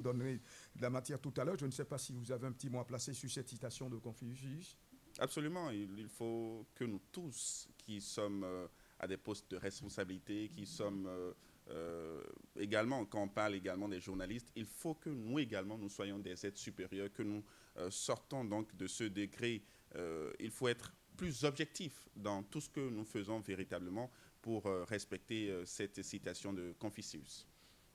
donner de la matière tout à l'heure. Je ne sais pas si vous avez un petit mot à placer sur cette citation de Confucius. Absolument, il faut que nous tous qui sommes à des postes de responsabilité, qui sommes également, quand on parle également des journalistes, il faut que nous également, nous soyons des êtres supérieurs, que nous sortons donc de ce degré. Il faut être plus objectif dans tout ce que nous faisons véritablement pour respecter cette citation de Confucius.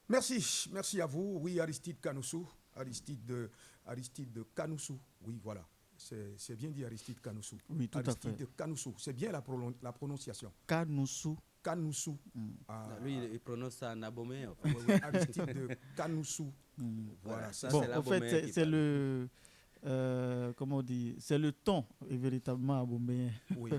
Merci, merci à vous. Oui, Aristide Kanoussou, Aristide de Kanoussou. Oui, voilà. C'est bien dit Aristide Kanoussou. Oui, tout à fait. Aristide de Kanoussou, c'est bien la prononciation. Kanoussou. Kanoussou. Lui, il prononce ça en abomé. Oui, Aristide de Kanoussou. Voilà, ça Bon, c'est en fait, l'abomé. c'est le... comment on dit, c'est le ton véritablement aboméen. Oui,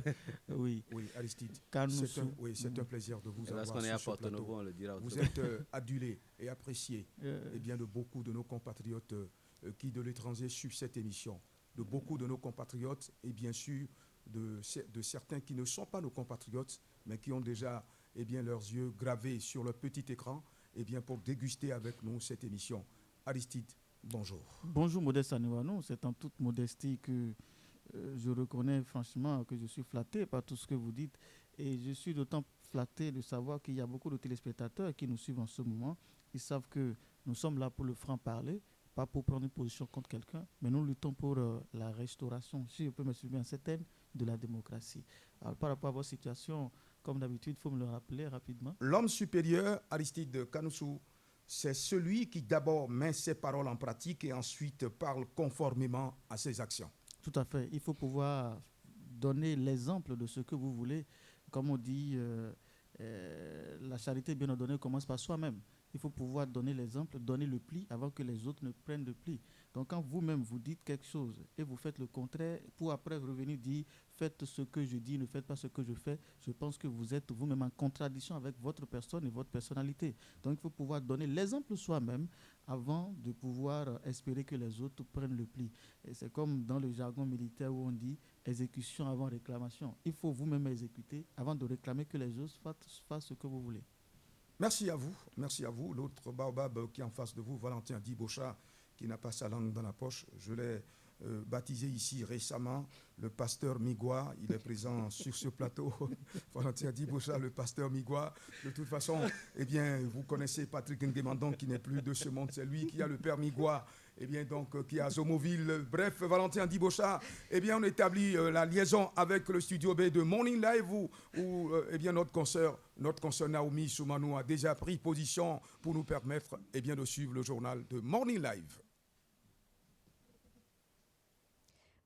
Oui, oui, Aristide. Kanoussou. C'est un plaisir de vous avoir Lorsqu'on est à sur ce Porto Novo, plateau. on le dira Vous autrement. êtes adulé et apprécié et bien de beaucoup de nos compatriotes qui de l'étranger suivent cette émission, de beaucoup de nos compatriotes et bien sûr de certains qui ne sont pas nos compatriotes mais qui ont déjà bien, leurs yeux gravés sur le petit écran bien, pour déguster avec nous cette émission. Aristide, bonjour. Bonjour Modeste Anouanou, c'est en toute modestie que je reconnais franchement que je suis flatté par tout ce que vous dites et je suis d'autant flatté de savoir qu'il y a beaucoup de téléspectateurs qui nous suivent en ce moment. Ils savent que nous sommes là pour le franc-parler, pas pour prendre une position contre quelqu'un, mais nous luttons pour la restauration, si je peux m'exprimer bien certaine, de la démocratie. Alors, par rapport à votre situation, comme d'habitude, il faut me le rappeler rapidement. L'homme supérieur, Aristide Kanoussou, c'est celui qui d'abord met ses paroles en pratique et ensuite parle conformément à ses actions. Tout à fait. Il faut pouvoir donner l'exemple de ce que vous voulez. Comme on dit, la charité bien ordonnée commence par soi-même. Il faut pouvoir donner l'exemple, donner le pli avant que les autres ne prennent le pli. Donc quand vous-même vous dites quelque chose et vous faites le contraire, pour après revenir dire faites ce que je dis, ne faites pas ce que je fais, je pense que vous êtes vous-même en contradiction avec votre personne et votre personnalité. Donc il faut pouvoir donner l'exemple soi-même avant de pouvoir espérer que les autres prennent le pli. Et c'est comme dans le jargon militaire où on dit exécution avant réclamation. Il faut vous-même exécuter avant de réclamer que les autres fassent ce que vous voulez. Merci à vous, merci à vous. L'autre baobab qui est en face de vous, Valentin Dibochat, qui n'a pas sa langue dans la poche, je l'ai baptisé ici récemment, le pasteur Migua. Il est présent sur ce plateau. Valentin Dibochat, le pasteur Migua. De toute façon, bien, vous connaissez Patrick Nguemandon qui n'est plus de ce monde. C'est lui qui a le père Migua, bien, donc, qui est à Zomoville. Bref, Valentin Dibochat, bien, on établit la liaison avec le studio B de Morning Live où bien, notre consoeur Naomi Soumanou a déjà pris position pour nous permettre bien, de suivre le journal de Morning Live.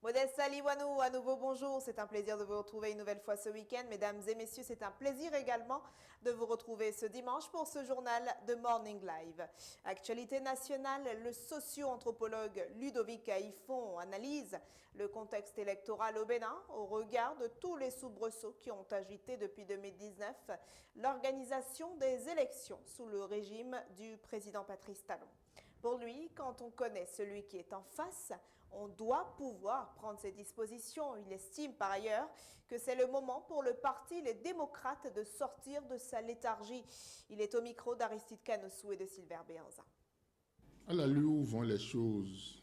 Modeste Saliwanou, à nouveau bonjour, c'est un plaisir de vous retrouver une nouvelle fois ce week-end. Mesdames et messieurs, c'est un plaisir également de vous retrouver ce dimanche pour ce journal de Morning Live. Actualité nationale, le socio-anthropologue Ludovic Haïfon analyse le contexte électoral au Bénin au regard de tous les soubresauts qui ont agité depuis 2019 l'organisation des élections sous le régime du président Patrice Talon. Pour lui, quand on connaît celui qui est en face, on doit pouvoir prendre ses dispositions. Il estime par ailleurs que c'est le moment pour le parti Les Démocrates de sortir de sa léthargie. Il est au micro d'Aristide Kanoussou et de Silver Béanza. À la lueur où vont les choses,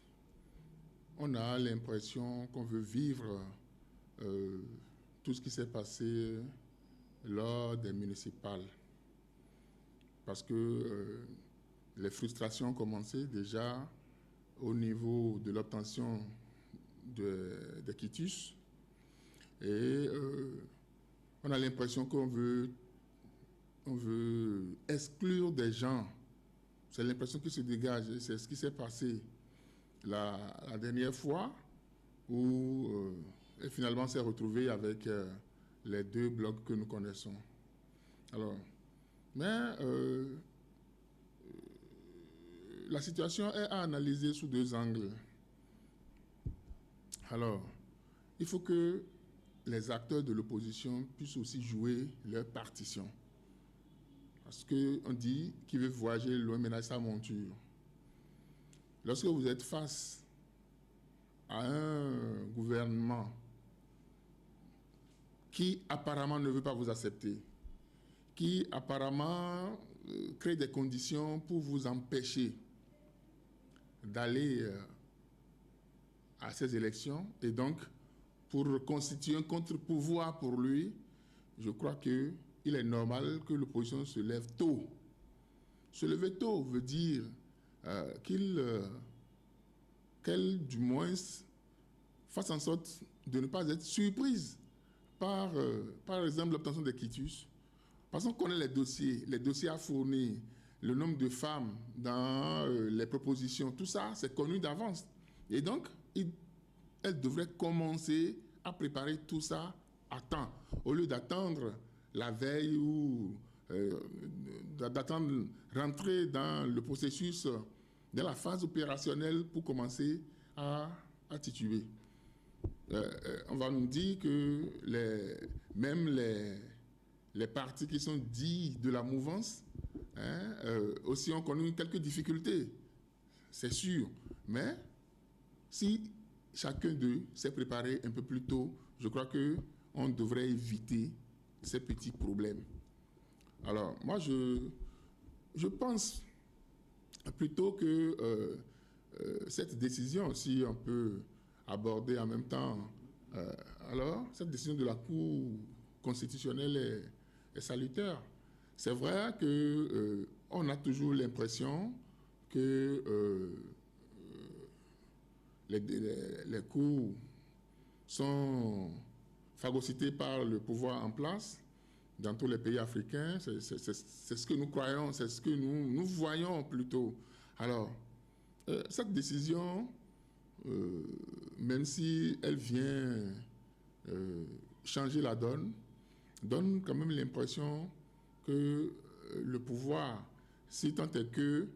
on a l'impression qu'on veut vivre tout ce qui s'est passé lors des municipales. Parce que les frustrations ont commencé déjà au niveau de l'obtention de quitus. Et on a l'impression qu'on veut exclure des gens. C'est l'impression qui se dégage. C'est ce qui s'est passé la dernière fois où finalement on s'est retrouvé avec les deux blocs que nous connaissons. Alors, mais la situation est à analyser sous deux angles. Alors, il faut que les acteurs de l'opposition puissent aussi jouer leur partition. Parce qu'on dit qu'il veut voyager loin ménage sa monture. Lorsque vous êtes face à un gouvernement qui apparemment ne veut pas vous accepter, qui apparemment crée des conditions pour vous empêcher d'aller à ces élections. Et donc, pour constituer un contre-pouvoir pour lui, je crois qu'il est normal que l'opposition se lève tôt. Se lever tôt veut dire qu'elle, du moins, fasse en sorte de ne pas être surprise par exemple, l'obtention des quitus. Parce qu'on connaît les dossiers à fournir, le nombre de femmes dans les propositions, tout ça, c'est connu d'avance. Et donc, elle devrait commencer à préparer tout ça à temps, au lieu d'attendre la veille ou d'attendre rentrer dans le processus, dans la phase opérationnelle pour commencer à tituber. On va nous dire que même les partis qui sont dits de la mouvance aussi ont connu quelques difficultés, c'est sûr. Mais si chacun d'eux s'est préparé un peu plus tôt, je crois qu'on devrait éviter ces petits problèmes. Alors, moi, je pense plutôt que cette décision, si on peut aborder en même temps, alors, cette décision de la Cour constitutionnelle est salutaire. C'est vrai qu'on a toujours l'impression que les cours sont phagocytés par le pouvoir en place dans tous les pays africains. C'est ce que nous croyons, c'est ce que nous voyons plutôt. Alors, cette décision, même si elle vient changer la donne quand même l'impression que le pouvoir, si tant est que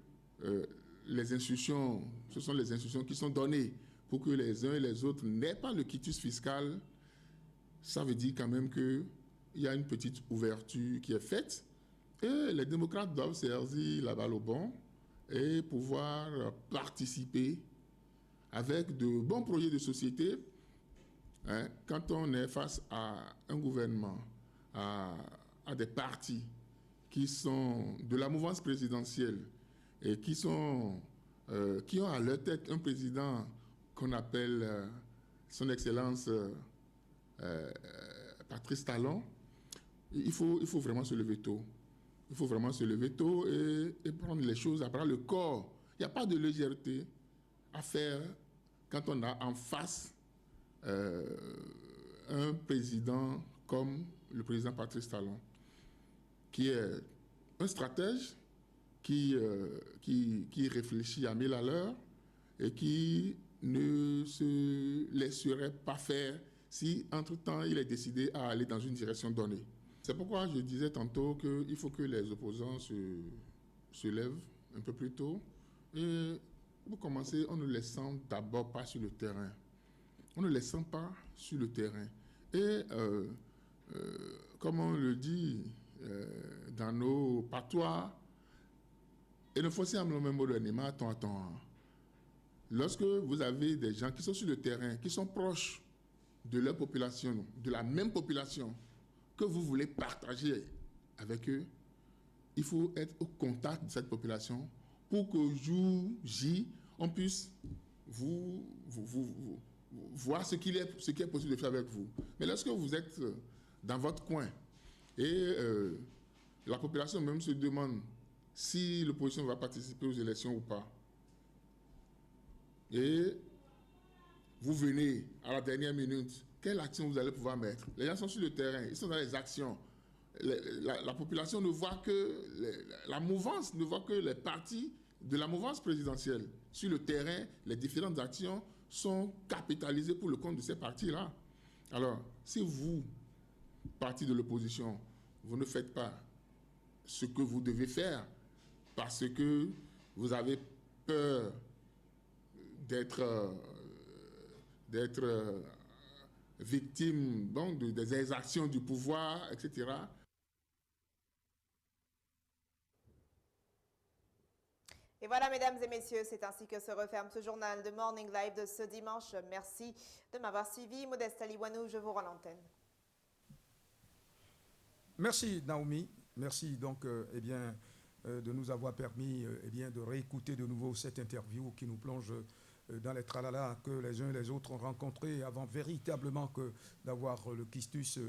les institutions, ce sont les institutions qui sont données pour que les uns et les autres n'aient pas le quitus fiscal, ça veut dire quand même qu'il y a une petite ouverture qui est faite et les démocrates doivent saisir la balle au bon et pouvoir participer avec de bons projets de société. Quand on est face à un gouvernement, à des partis qui sont de la mouvance présidentielle et qui ont à leur tête un président qu'on appelle son Excellence Patrice Talon, il faut vraiment se lever tôt. Il faut vraiment se lever tôt et prendre les choses à bras le corps. Il n'y a pas de légèreté à faire quand on a en face un président comme le président Patrice Talon, qui est un stratège qui réfléchit à 1000 à l'heure et qui ne se laisserait pas faire si, entre-temps, il est décidé à aller dans une direction donnée. C'est pourquoi je disais tantôt qu'il faut que les opposants se lèvent un peu plus tôt. Et pour commencer, on ne les sent d'abord pas sur le terrain. On ne les sent pas sur le terrain. Et comme on le dit dans nos patois, et ne faut pas même mot de l'anima, attends. Lorsque vous avez des gens qui sont sur le terrain, qui sont proches de leur population, de la même population, que vous voulez partager avec eux, il faut être au contact de cette population pour qu'au jour J, on puisse voir ce qui est possible de faire avec vous. Mais lorsque vous êtes dans votre coin et la population même se demande si l'opposition va participer aux élections ou pas, et vous venez à la dernière minute, quelle action vous allez pouvoir mettre? Les gens sont sur le terrain, ils sont dans les actions. La population ne voit que la mouvance, ne voit que les partis de la mouvance présidentielle. Sur le terrain, les différentes actions sont capitalisées pour le compte de ces partis-là. Alors, si vous, parti de l'opposition, vous ne faites pas ce que vous devez faire parce que vous avez peur d'être victime donc, des exactions du pouvoir, etc. Et voilà, mesdames et messieurs, c'est ainsi que se referme ce journal de Morning Live de ce dimanche. Merci de m'avoir suivi. Modeste Aliwanou, je vous rends l'antenne. Merci, Naomi. Merci. Donc, de nous avoir permis eh bien, de réécouter de nouveau cette interview qui nous plonge dans les tralala que les uns et les autres ont rencontrés avant véritablement que d'avoir le quitus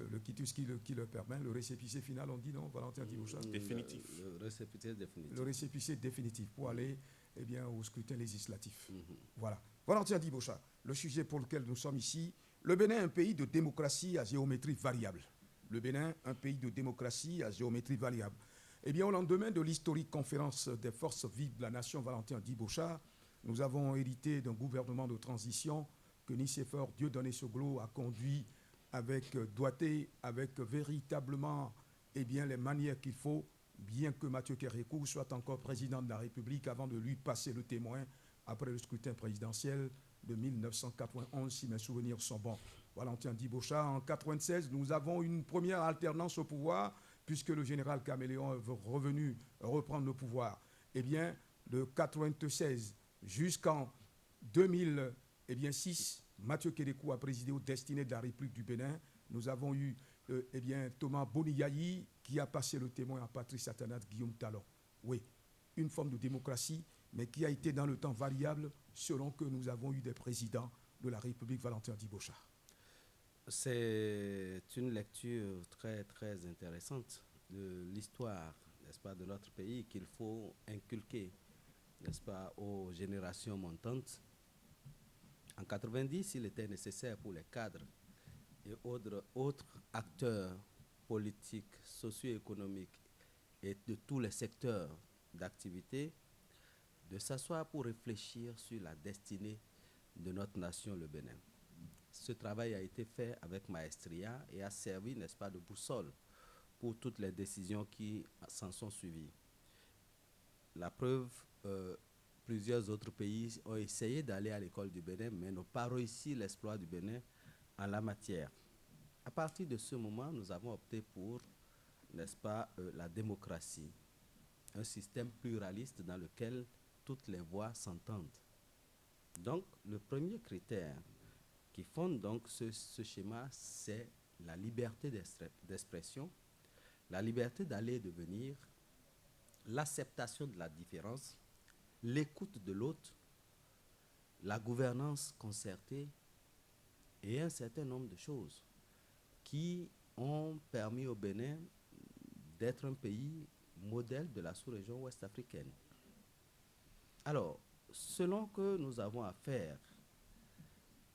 qui le permet, le récépissé final, on dit non, Valentin Diboucha? Définitif. Le récépissé définitif. Le récépissé définitif pour aller eh bien, au scrutin législatif. Mhm. Voilà. Valentin Diboucha, le sujet pour lequel nous sommes ici. Le Bénin, un pays de démocratie à géométrie variable. Le Bénin, un pays de démocratie à géométrie variable. Eh bien, au lendemain de l'historique conférence des forces vives de la nation, Valentin Diboucha, nous avons hérité d'un gouvernement de transition que Nicéphore Dieudonné Soglo a conduit avec doigté, avec véritablement eh bien, les manières qu'il faut, bien que Mathieu Kérékou soit encore président de la République avant de lui passer le témoin après le scrutin présidentiel de 1991, si mes souvenirs sont bons. Valentin Diboucha, en 1996, nous avons une première alternance au pouvoir, puisque le général Caméléon est revenu reprendre le pouvoir. Eh bien, de 1996 jusqu'en 2006, Mathieu Kérékou a présidé aux destinées de la République du Bénin. Nous avons eu eh bien, Thomas Boniyayi qui a passé le témoin à Patrice Atanat Guillaume Talon. Oui, une forme de démocratie, mais qui a été dans le temps variable selon que nous avons eu des présidents de la République. Valentin Diboucha. C'est une lecture très, très intéressante de l'histoire, n'est-ce pas, de notre pays qu'il faut inculquer, n'est-ce pas, aux générations montantes. En 90, il était nécessaire pour les cadres et autres acteurs politiques, socio-économiques et de tous les secteurs d'activité de s'asseoir pour réfléchir sur la destinée de notre nation, le Bénin. Ce travail a été fait avec maestria et a servi, n'est-ce pas, de boussole pour toutes les décisions qui s'en sont suivies. La preuve, plusieurs autres pays ont essayé d'aller à l'école du Bénin, mais n'ont pas réussi l'exploit du Bénin en la matière. À partir de ce moment, nous avons opté pour, n'est-ce pas, la démocratie, un système pluraliste dans lequel toutes les voix s'entendent. Donc, le premier critère qui fonde donc ce schéma, c'est la liberté d'expression, la liberté d'aller et de venir, l'acceptation de la différence, l'écoute de l'autre, la gouvernance concertée et un certain nombre de choses qui ont permis au Bénin d'être un pays modèle de la sous-région ouest-africaine. Alors, selon que nous avons affaire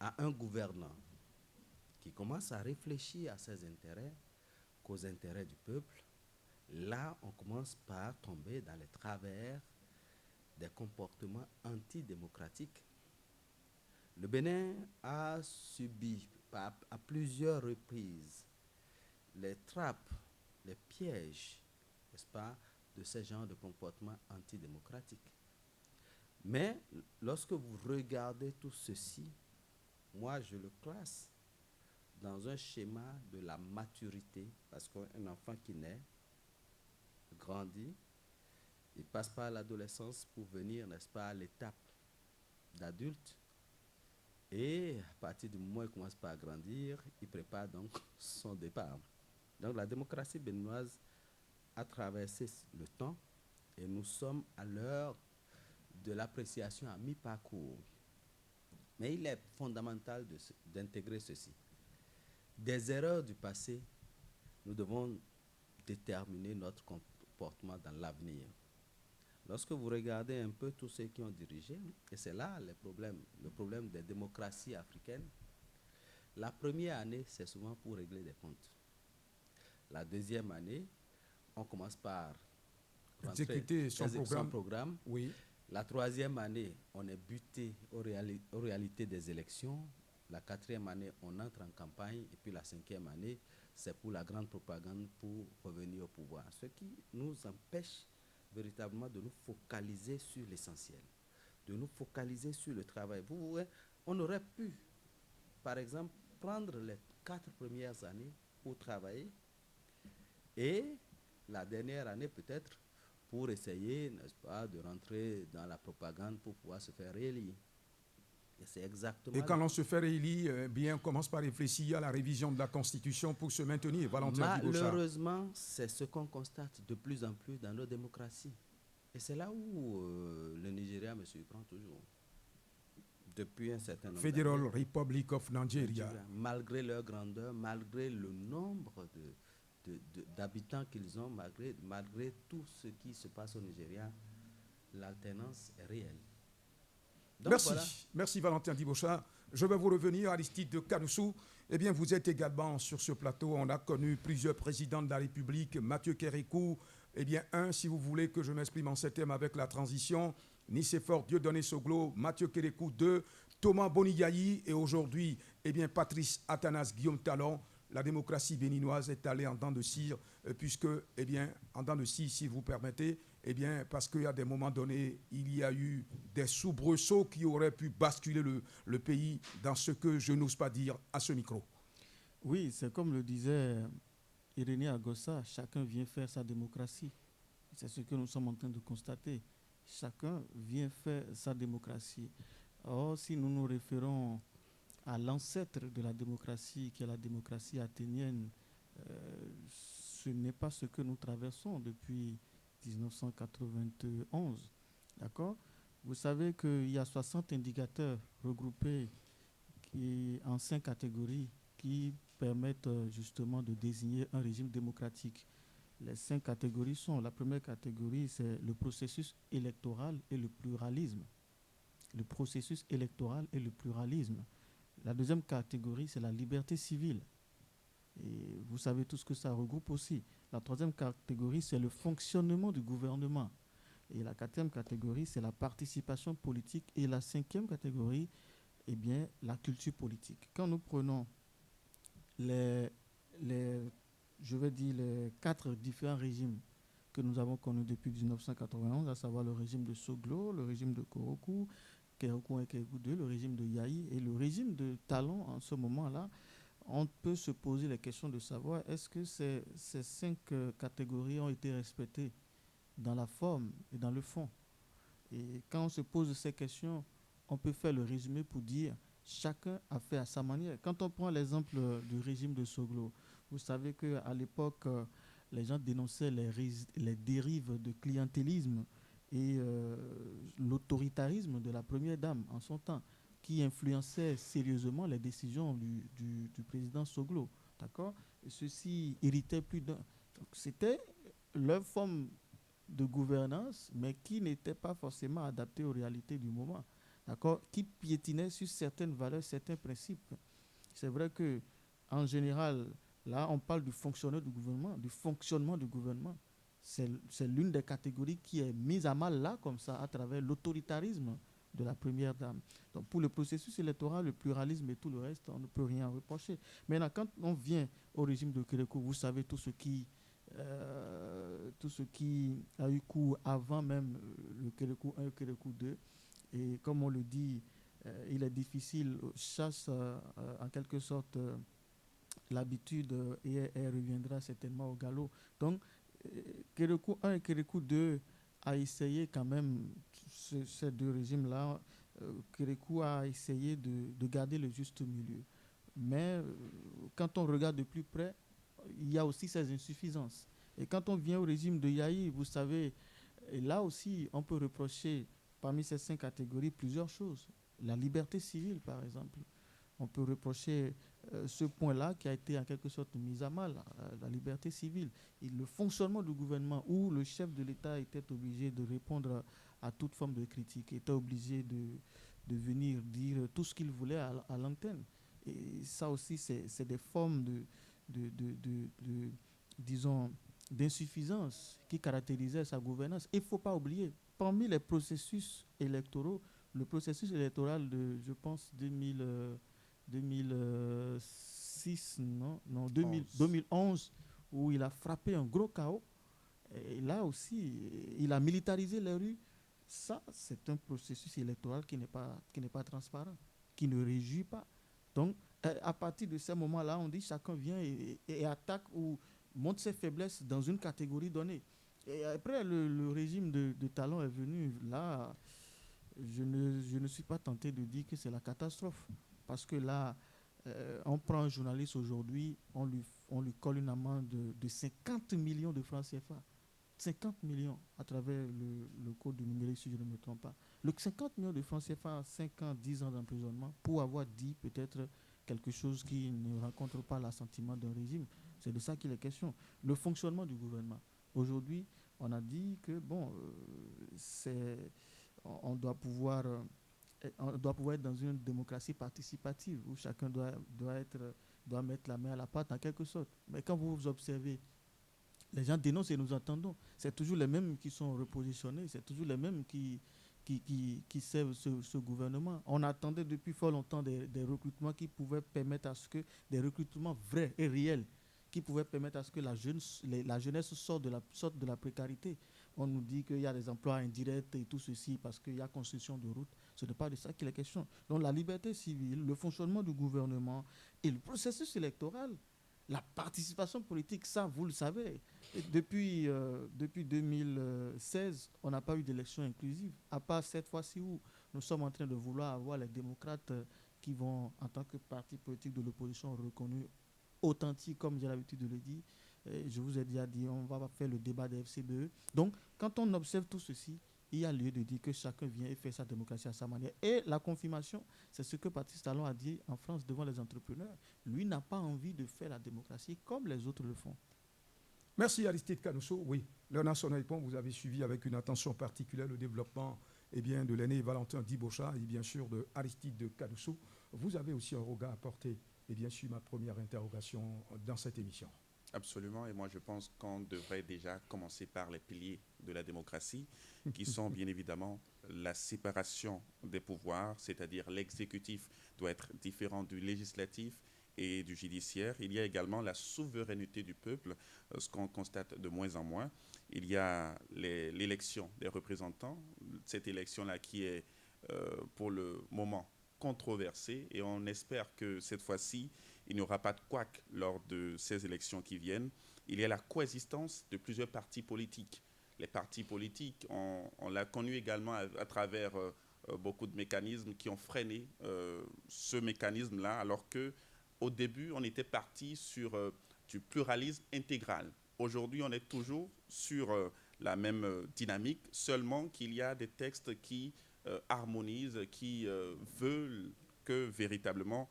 à un gouvernant qui commence à réfléchir à ses intérêts qu'aux intérêts du peuple, là, on commence par tomber dans les travers des comportements antidémocratiques. Le Bénin a subi à plusieurs reprises les trappes, les pièges, n'est-ce pas, de ce genre de comportements antidémocratiques. Mais lorsque vous regardez tout ceci, moi je le classe dans un schéma de la maturité, parce qu'un enfant qui naît, grandit, il passe par l'adolescence pour venir, n'est-ce pas, à l'étape d'adulte. Et à partir du moment où il commence par grandir, il prépare donc son départ. Donc la démocratie béninoise a traversé le temps et nous sommes à l'heure de l'appréciation à mi-parcours. Mais il est fondamental d'intégrer ceci. Des erreurs du passé, nous devons déterminer notre comportement dans l'avenir. Lorsque vous regardez un peu tous ceux qui ont dirigé, et c'est là le problème des démocraties africaines, la première année, c'est souvent pour régler des comptes. La deuxième année, on commence par exécuter son programme. Oui. La troisième année, on est buté aux réalités des élections. La quatrième année, on entre en campagne. Et puis la cinquième année, c'est pour la grande propagande pour revenir au pouvoir. Ce qui nous empêche véritablement de nous focaliser sur l'essentiel, de nous focaliser sur le travail. Vous voyez, on aurait pu, par exemple, prendre les 4 premières années pour travailler et la dernière année peut-être pour essayer, n'est-ce pas, de rentrer dans la propagande pour pouvoir se faire réélire. Et c'est exactement... Et quand on se fait réélire, bien, on commence par réfléchir à la révision de la Constitution pour se maintenir. Valentin Diboucha. Malheureusement, c'est ce qu'on constate de plus en plus dans nos démocraties. Et c'est là où le Nigeria me surprend toujours. Depuis un certain nombre Federal d'années, Republic of Nigeria. malgré leur grandeur, malgré le nombre d'habitants qu'ils ont, malgré tout ce qui se passe au Nigeria, l'alternance est réelle. Donc, Merci. voilà. Merci Valentin Dibosha. Je vais vous revenir à Aristide de Kanoussou. Eh bien, vous êtes également sur ce plateau. On a connu plusieurs présidents de la République. Mathieu Kérékou, eh bien, si vous voulez que je m'exprime en ces termes avec la transition, Nicéphore Dieudonné Soglo, Mathieu Kérékou 2, Thomas Bonigayi et aujourd'hui, eh bien, Patrice Athanas Guillaume Talon. La démocratie béninoise est allée en dents de cire, puisque, eh bien, en dents de scie, si vous permettez, eh bien, parce qu'il y a des moments donnés, il y a eu des soubresauts qui auraient pu basculer le pays dans ce que je n'ose pas dire à ce micro. Oui, c'est comme le disait Irénée Agossa, chacun vient faire sa démocratie. C'est ce que nous sommes en train de constater. Chacun vient faire sa démocratie. Or, si nous nous référons à l'ancêtre de la démocratie, qui est la démocratie athénienne, ce n'est pas ce que nous traversons depuis 1991. D'accord ? Vous savez qu'il y a 60 indicateurs regroupés en 5 catégories qui permettent justement de désigner un régime démocratique. Les 5 catégories sont, la première catégorie, c'est le processus électoral et le pluralisme. Le processus électoral et le pluralisme. La deuxième catégorie, c'est la liberté civile. Et vous savez tout ce que ça regroupe aussi. La troisième catégorie, c'est le fonctionnement du gouvernement. Et la quatrième catégorie, c'est la participation politique. Et la cinquième catégorie, eh bien, la culture politique. Quand nous prenons les 4 différents régimes que nous avons connus depuis 1991, à savoir le régime de Soglo, le régime de Kérékou 1 et Kérékou 2, le régime de Yahi et le régime de Talon, en ce moment-là, on peut se poser la question de savoir est-ce que ces 5 catégories ont été respectées dans la forme et dans le fond. Et quand on se pose ces questions, on peut faire le résumé pour dire chacun a fait à sa manière. Quand on prend l'exemple du régime de Soglo, vous savez qu'à l'époque, les gens dénonçaient les dérives de clientélisme et l'autoritarisme de la première dame en son temps, qui influençait sérieusement les décisions du président Soglo. D'accord ? Et ceci irritait plus d'un. Donc, c'était leur forme de gouvernance, mais qui n'était pas forcément adaptée aux réalités du moment. D'accord ? Qui piétinait sur certaines valeurs, certains principes. C'est vrai que, en général, là, on parle du fonctionnement du gouvernement. C'est l'une des catégories qui est mise à mal là, comme ça, à travers l'autoritarisme de la première dame. Donc, pour le processus électoral, le pluralisme et tout le reste, on ne peut rien reprocher. Maintenant, quand on vient au régime de Kérékou, vous savez tout ce qui a eu cours avant même le Kérékou 1 et le Kérékou 2. Et comme on le dit, il est difficile, chasse en quelque sorte l'habitude et elle reviendra certainement au galop. Donc, Kérékou 1 et Kérékou 2 a essayé quand même, ces 2 régimes-là, Kérékou a essayé de garder le juste milieu. Mais quand on regarde de plus près, il y a aussi ces insuffisances. Et quand on vient au régime de Yahi, vous savez, et là aussi, on peut reprocher parmi ces 5 catégories plusieurs choses. La liberté civile, par exemple. On peut reprocher ce point-là qui a été en quelque sorte mis à mal, la liberté civile. Et le fonctionnement du gouvernement où le chef de l'État était obligé de répondre à toute forme de critique, était obligé de venir dire tout ce qu'il voulait à l'antenne. Et ça aussi, c'est des formes disons, d'insuffisance qui caractérisaient sa gouvernance. Il ne faut pas oublier, parmi les processus électoraux, le processus électoral de, je pense, 2011, où il a frappé un gros chaos. Et là aussi, il a militarisé les rues. Ça, c'est un processus électoral qui n'est pas transparent, qui ne réjouit pas. Donc, à partir de ce moment-là, on dit chacun vient et attaque ou montre ses faiblesses dans une catégorie donnée. Et après, le régime de Talon est venu. Là, je ne suis pas tenté de dire que c'est la catastrophe. Parce que là, on prend un journaliste aujourd'hui, on lui colle une amende de 50 millions de francs CFA. 50 millions à travers le code du numérique, si je ne me trompe pas. Le 50 millions de francs CFA, 5 ans, 10 ans d'emprisonnement, pour avoir dit peut-être quelque chose qui ne rencontre pas l'assentiment d'un régime. C'est de ça qu'il est question. Le fonctionnement du gouvernement. Aujourd'hui, on a dit que, bon, on doit pouvoir être dans une démocratie participative où chacun doit mettre la main à la pâte en quelque sorte. Mais quand vous observez, les gens dénoncent et nous entendons. C'est toujours les mêmes qui sont repositionnés, c'est toujours les mêmes qui servent ce gouvernement. On attendait depuis fort longtemps des recrutements qui pouvaient permettre à ce que, des recrutements vrais et réels, qui pouvaient permettre à ce que la jeunesse sorte de la précarité. On nous dit qu'il y a des emplois indirects et tout ceci parce qu'il y a construction de routes. Ce n'est pas de ça qu'il est question. Donc la liberté civile, le fonctionnement du gouvernement et le processus électoral, la participation politique, ça, vous le savez. Et depuis 2016, on n'a pas eu d'élection inclusive, à part cette fois-ci où nous sommes en train de vouloir avoir les démocrates qui vont, en tant que parti politique de l'opposition reconnus, authentiques, comme j'ai l'habitude de le dire. Je vous ai déjà dit, on va faire le débat des FCBE. Donc, quand on observe tout ceci, il y a lieu de dire que chacun vient et fait sa démocratie à sa manière. Et la confirmation, c'est ce que Patrice Talon a dit en France devant les entrepreneurs. Lui n'a pas envie de faire la démocratie comme les autres le font. Merci Aristide Canousso. Oui, Léonard Sonaïpon, vous avez suivi avec une attention particulière le développement de l'aîné Valentin Dibaucha et bien sûr de Aristide Canousso. Vous avez aussi un regard à porter et bien sûr ma première interrogation dans cette émission. Absolument, et moi je pense qu'on devrait déjà commencer par les piliers de la démocratie, qui sont bien évidemment la séparation des pouvoirs, c'est-à-dire l'exécutif doit être différent du législatif et du judiciaire. Il y a également la souveraineté du peuple, ce qu'on constate de moins en moins. Il y a l'élection des représentants, cette élection-là qui est pour le moment controversée, et on espère que cette fois-ci, il n'y aura pas de couac lors de ces élections qui viennent. Il y a la coexistence de plusieurs partis politiques. Les partis politiques, on l'a connu également à travers beaucoup de mécanismes qui ont freiné ce mécanisme-là, alors qu'au début, on était parti sur du pluralisme intégral. Aujourd'hui, on est toujours sur la même dynamique, seulement qu'il y a des textes qui harmonisent, qui veulent que véritablement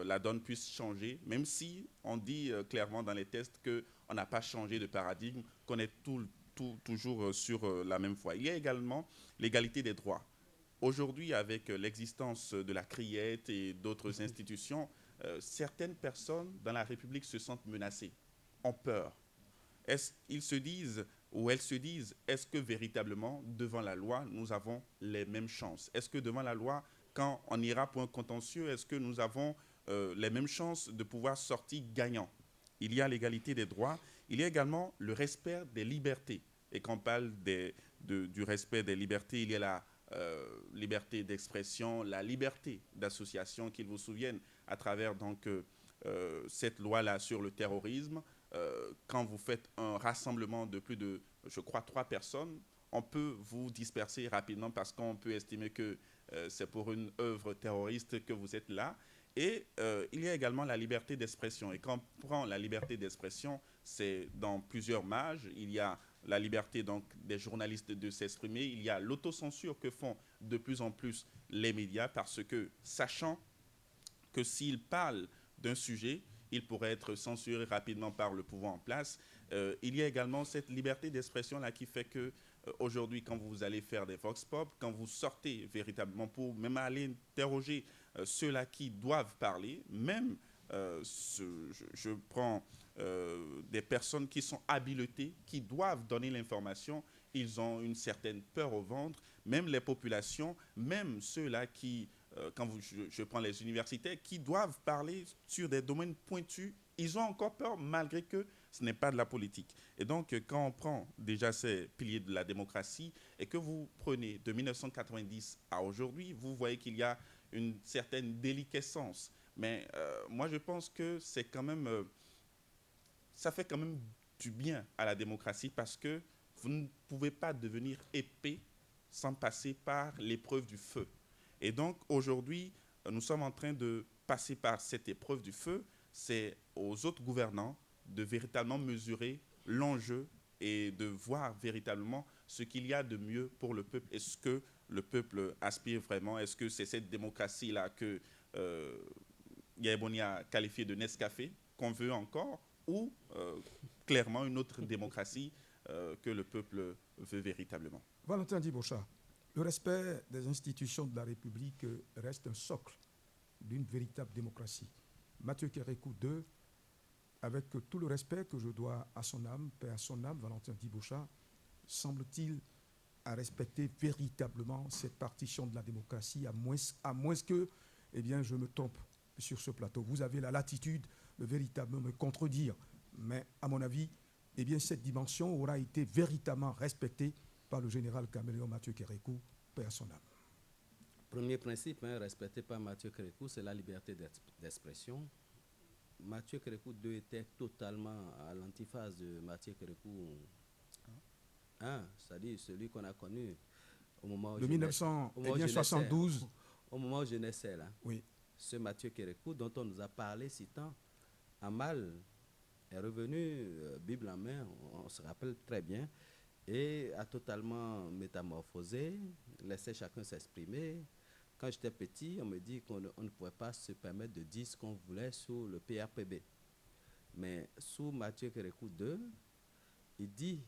la donne puisse changer, même si on dit clairement dans les tests qu'on n'a pas changé de paradigme, qu'on est toujours sur la même voie. Il y a également l'égalité des droits. Aujourd'hui, avec l'existence de la criette et d'autres institutions, certaines personnes dans la République se sentent menacées, ont peur. Ils se disent, ou elles se disent, est-ce que véritablement, devant la loi, nous avons les mêmes chances? Est-ce que devant la loi, quand on ira pour un contentieux, est-ce que nous avons les mêmes chances de pouvoir sortir gagnant? Il y a l'égalité des droits, il y a également le respect des libertés. Et quand on parle du respect des libertés, il y a la liberté d'expression, la liberté d'association, qu'ils vous souviennent, à travers donc, cette loi-là sur le terrorisme. Quand vous faites un rassemblement de plus de, je crois, 3 personnes, on peut vous disperser rapidement parce qu'on peut estimer que c'est pour une œuvre terroriste que vous êtes là. Et il y a également la liberté d'expression. Et quand on prend la liberté d'expression, c'est dans plusieurs marges. Il y a la liberté donc, des journalistes de s'exprimer. Il y a l'autocensure que font de plus en plus les médias parce que, sachant que s'ils parlent d'un sujet, il pourrait être censuré rapidement par le pouvoir en place. Il y a également cette liberté d'expression-là qui fait que aujourd'hui, quand vous allez faire des vox pop, quand vous sortez véritablement pour même aller interroger ceux-là qui doivent parler, même je prends des personnes qui sont habilitées, qui doivent donner l'information, ils ont une certaine peur au ventre, même les populations, même ceux-là qui, quand je prends les universitaires, qui doivent parler sur des domaines pointus, ils ont encore peur malgré que ce n'est pas de la politique. Et donc, quand on prend déjà ces piliers de la démocratie et que vous prenez de 1990 à aujourd'hui, vous voyez qu'il y a une certaine déliquescence. Mais moi, je pense que c'est quand même, ça fait quand même du bien à la démocratie parce que vous ne pouvez pas devenir épais sans passer par l'épreuve du feu. Et donc, aujourd'hui, nous sommes en train de passer par cette épreuve du feu. C'est aux autres gouvernants de véritablement mesurer l'enjeu et de voir véritablement ce qu'il y a de mieux pour le peuple. Est-ce que le peuple aspire vraiment? Est-ce que c'est cette démocratie-là que Yaeboni a qualifiée de Nescafé qu'on veut encore, ou clairement une autre démocratie que le peuple veut véritablement? Valentin Dibosha, le respect des institutions de la République reste un socle d'une véritable démocratie. Mathieu Kérékou II, avec tout le respect que je dois à son âme, paix à son âme, Valentin Dibosha, semble-t-il à respecter véritablement cette partition de la démocratie, à moins que, eh bien, je me trompe sur ce plateau. Vous avez la latitude de véritablement me contredire, mais à mon avis, eh bien, cette dimension aura été véritablement respectée par le général caméléon Mathieu Kérékou, paix à son âme. Premier principe, respecté par Mathieu Kérékou, c'est la liberté d'expression. Mathieu Kérékou II était totalement à l'antiphase de Mathieu Kérékou I, c'est-à-dire celui qu'on a connu au moment où de 1972. Au moment où je naissais, là. Oui. Ce Mathieu Kérékou, dont on nous a parlé si tant, en mal, est revenu, Bible en main, on se rappelle très bien, et a totalement métamorphosé, laissé chacun s'exprimer. Quand j'étais petit, on me dit qu'on ne pouvait pas se permettre de dire ce qu'on voulait sous le PRPB. Mais sous Mathieu Kérékou II, il dit,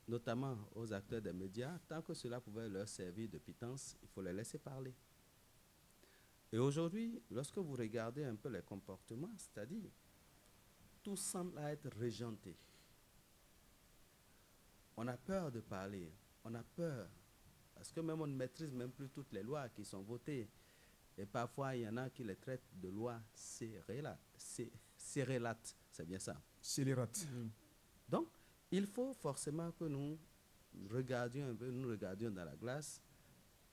notamment aux acteurs des médias, tant que cela pouvait leur servir de pitance, il faut les laisser parler. Et aujourd'hui, lorsque vous regardez un peu les comportements, c'est-à-dire, tout semble être régenté. On a peur de parler, on a peur, parce que même on ne maîtrise même plus toutes les lois qui sont votées. Et parfois, il y en a qui les traitent de lois scélérates, c'est bien ça. Scélérates. Donc, il faut forcément que nous regardions un peu, nous regardions dans la glace.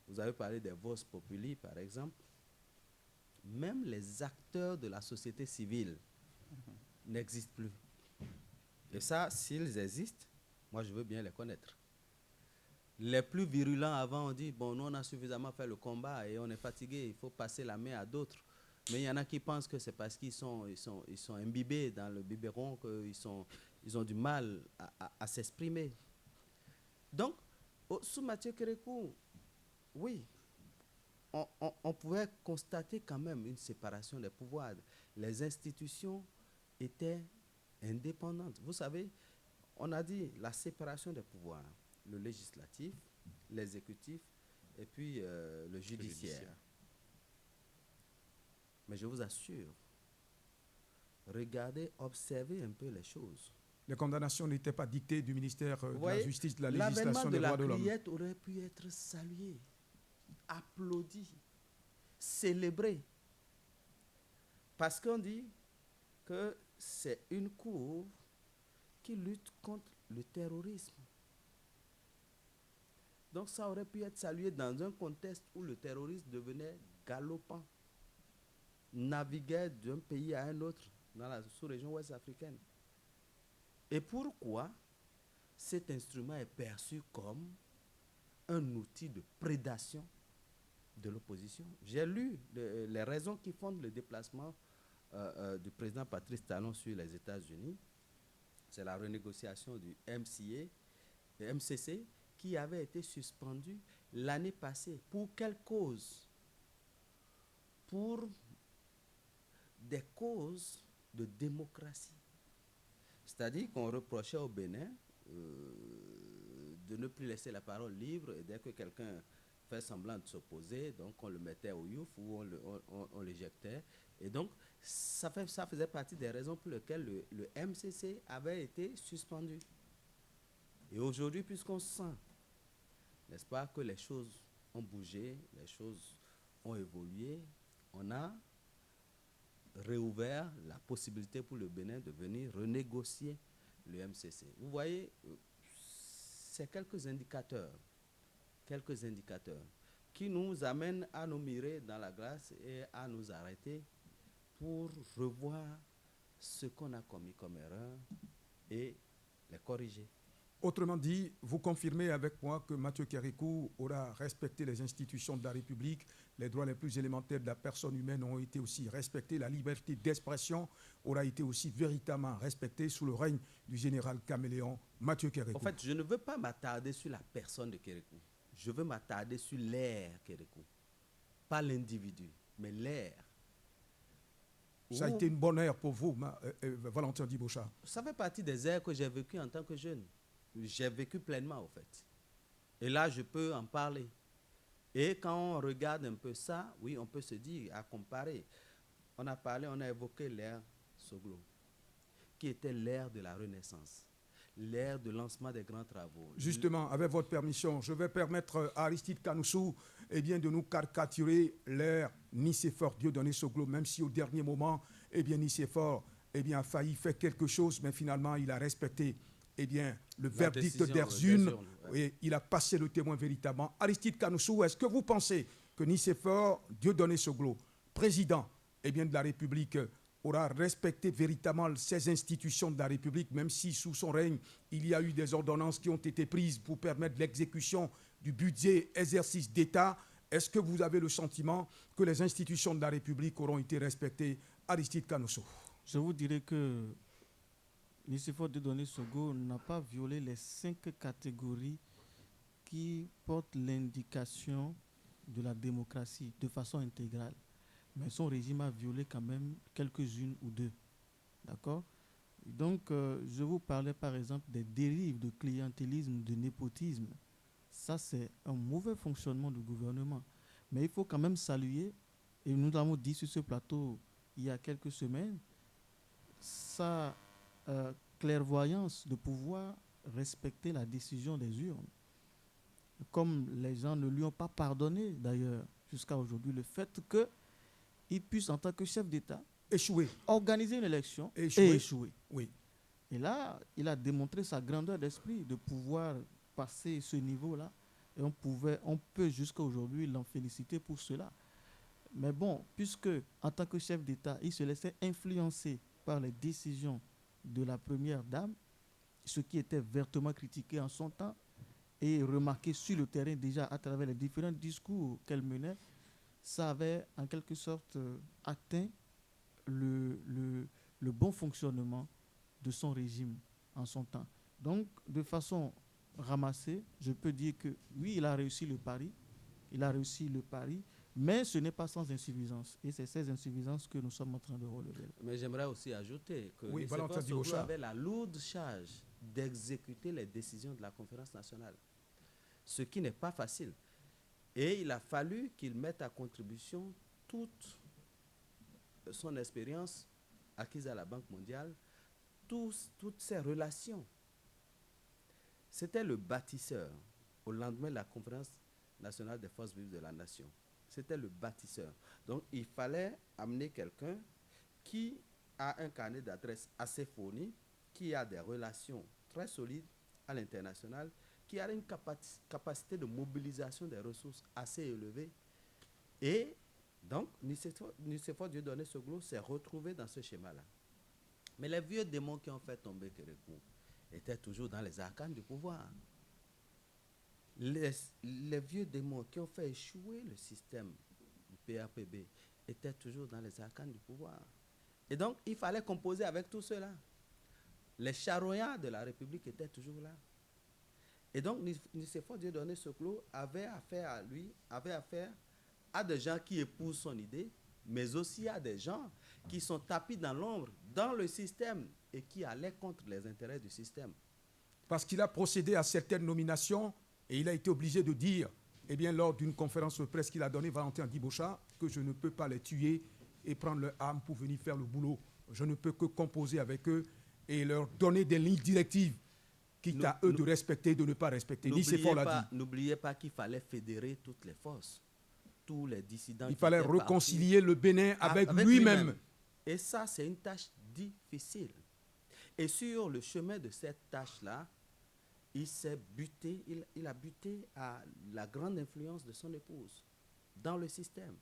Vous avez parlé des vox populi, par exemple. Même les acteurs de la société civile n'existent plus. Et ça, s'ils existent, moi, je veux bien les connaître. Les plus virulents avant, on dit, bon, nous, on a suffisamment fait le combat et on est fatigué, il faut passer la main à d'autres. Mais il y en a qui pensent que c'est parce qu'ils sont imbibés dans le biberon qu'ils ont du mal à s'exprimer. Donc, sous Mathieu Kérékou, oui, on pouvait constater quand même une séparation des pouvoirs. Les institutions étaient indépendantes. Vous savez, on a dit la séparation des pouvoirs, le législatif, l'exécutif et puis le judiciaire. Mais je vous assure, regardez, observez un peu les choses. Les condamnations n'étaient pas dictées du ministère de la Justice, de la législation des droits de l'homme. L'avènement de la Criette aurait pu être salué, applaudi, célébré. Parce qu'on dit que c'est une cour qui lutte contre le terrorisme. Donc ça aurait pu être salué dans un contexte où le terrorisme devenait galopant, naviguait d'un pays à un autre dans la sous-région ouest africaine. Et pourquoi cet instrument est perçu comme un outil de prédation de l'opposition? J'ai lu les raisons qui fondent le déplacement du président Patrice Talon sur les États-Unis. C'est la renégociation du MCC qui avait été suspendu l'année passée. Pour quelle cause? Pour des causes de démocratie. C'est-à-dire qu'on reprochait au Bénin de ne plus laisser la parole libre, et dès que quelqu'un fait semblant de s'opposer, donc on le mettait au youf ou on l'éjectait. Et donc, ça faisait partie des raisons pour lesquelles le MCC avait été suspendu. Et aujourd'hui, puisqu'on sent, n'est-ce pas, que les choses ont bougé, les choses ont évolué, on a réouvert la possibilité pour le Bénin de venir renégocier le MCC. Vous voyez, c'est quelques indicateurs qui nous amènent à nous mirer dans la glace et à nous arrêter pour revoir ce qu'on a commis comme erreur et les corriger. Autrement dit, vous confirmez avec moi que Mathieu Kérékou aura respecté les institutions de la République les droits les plus élémentaires de la personne humaine ont été aussi respectés, la liberté d'expression aura été aussi véritablement respectée sous le règne du général caméléon Mathieu Kérékou. En fait, je ne veux pas m'attarder sur la personne de Kérékou. Je veux m'attarder sur l'ère Kérékou. Pas l'individu, mais l'ère. Ça a été une bonne ère pour vous, Valentin Dibauchard. Ça fait partie des ères que j'ai vécues en tant que jeune. J'ai vécu pleinement, au fait. Et là, je peux en parler. Et quand on regarde un peu ça, oui, on peut se dire, à comparer. On a évoqué l'ère Soglo, qui était l'ère de la Renaissance, l'ère de lancement des grands travaux. Justement, avec votre permission, je vais permettre à Aristide Kanoussou de nous caricaturer l'ère Nicéphore Dieudonné Soglo, même si au dernier moment, Nicéphore a failli faire quelque chose, mais finalement, il a respecté le verdict d'Erzurne, et il a passé le témoin véritablement. Aristide Kanoussou, est-ce que vous pensez que Nicéphore Dieudonné Soglo, président de la République, aura respecté véritablement ces institutions de la République, même si sous son règne, il y a eu des ordonnances qui ont été prises pour permettre l'exécution du budget exercice d'État? Est-ce que vous avez le sentiment que les institutions de la République auront été respectées? Aristide Kanoussou. Je vous dirais que Nicéphore Dieudonné Soglo n'a pas violé les 5 catégories qui portent l'indication de la démocratie de façon intégrale. Mais son régime a violé quand même quelques-unes ou deux. D'accord? Donc, je vous parlais par exemple des dérives de clientélisme, de népotisme. Ça, c'est un mauvais fonctionnement du gouvernement. Mais il faut quand même saluer, et nous l'avons dit sur ce plateau il y a quelques semaines, sa clairvoyance de pouvoir respecter la décision des urnes. Comme les gens ne lui ont pas pardonné, d'ailleurs, jusqu'à aujourd'hui, le fait qu'il puisse, en tant que chef d'État, échouer, organiser une élection et échouer. Oui. Et là, il a démontré sa grandeur d'esprit de pouvoir passer ce niveau-là. Et on peut jusqu'à aujourd'hui l'en féliciter pour cela. Mais bon, puisque en tant que chef d'État, il se laissait influencer par les décisions de la première dame, ce qui était vertement critiqué en son temps et remarqué sur le terrain déjà à travers les différents discours qu'elle menait, ça avait en quelque sorte atteint le bon fonctionnement de son régime en son temps. Donc, de façon ramassée, je peux dire que oui, il a réussi le pari, mais ce n'est pas sans insuffisance. Et c'est ces insuffisances que nous sommes en train de relever. Mais j'aimerais aussi ajouter que Valentin Soglo avait la lourde charge d'exécuter les décisions de la conférence nationale, ce qui n'est pas facile. Et il a fallu qu'il mette à contribution toute son expérience acquise à la Banque mondiale, toutes ses relations. C'était le bâtisseur au lendemain de la conférence nationale des forces vives de la nation. C'était le bâtisseur. Donc, il fallait amener quelqu'un qui a un carnet d'adresses assez fourni, qui a des relations très solides à l'international, qui a une capacité de mobilisation des ressources assez élevée. Et donc, Nicéphore Dieudonné Soglo s'est retrouvé dans ce schéma-là. Mais les vieux démons qui ont fait tomber Kérékou étaient toujours dans les arcanes du pouvoir. Les vieux démons qui ont fait échouer le système du PAPB étaient toujours dans les arcanes du pouvoir. Et donc, il fallait composer avec tout cela. Les charognards de la République étaient toujours là. Et donc, Nicéphore Dieudonné Soglo avait affaire à des gens qui épousent son idée, mais aussi à des gens qui sont tapis dans l'ombre, dans le système, et qui allaient contre les intérêts du système. Parce qu'il a procédé à certaines nominations et il a été obligé de dire, lors d'une conférence de presse qu'il a donnée, Valentin Dibauchard, que je ne peux pas les tuer et prendre leur arme pour venir faire le boulot. Je ne peux que composer avec eux et leur donner des lignes directives, quitte à eux de respecter, de ne pas respecter. N'oubliez pas qu'il fallait fédérer toutes les forces, tous les dissidents. Il fallait réconcilier le Bénin avec lui-même. Et ça, c'est une tâche difficile. Et sur le chemin de cette tâche-là, il a buté à la grande influence de son épouse dans le système.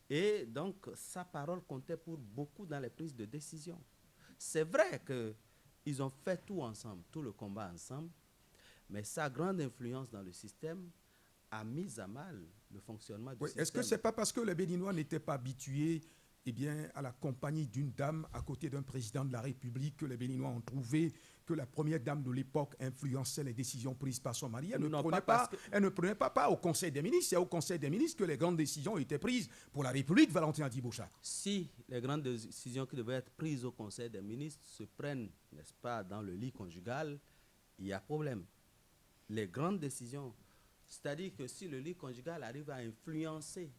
Et donc, sa parole comptait pour beaucoup dans les prises de décision. C'est vrai qu'ils ont fait tout ensemble, tout le combat ensemble, mais sa grande influence dans le système a mis à mal le fonctionnement du Oui, système. est-ce que ce n'est pas parce que les Béninois n'étaient pas habitués à la compagnie d'une dame à côté d'un président de la République que les Béninois ont trouvé que la première dame de l'époque influençait les décisions prises par son mari? Elle ne prenait pas part au Conseil des ministres. C'est au Conseil des ministres que les grandes décisions étaient prises pour la République, Valentin Diboucha. Si les grandes décisions qui devaient être prises au Conseil des ministres se prennent, n'est-ce pas, dans le lit conjugal, il y a problème. Les grandes décisions, c'est-à-dire que si le lit conjugal arrive à influencer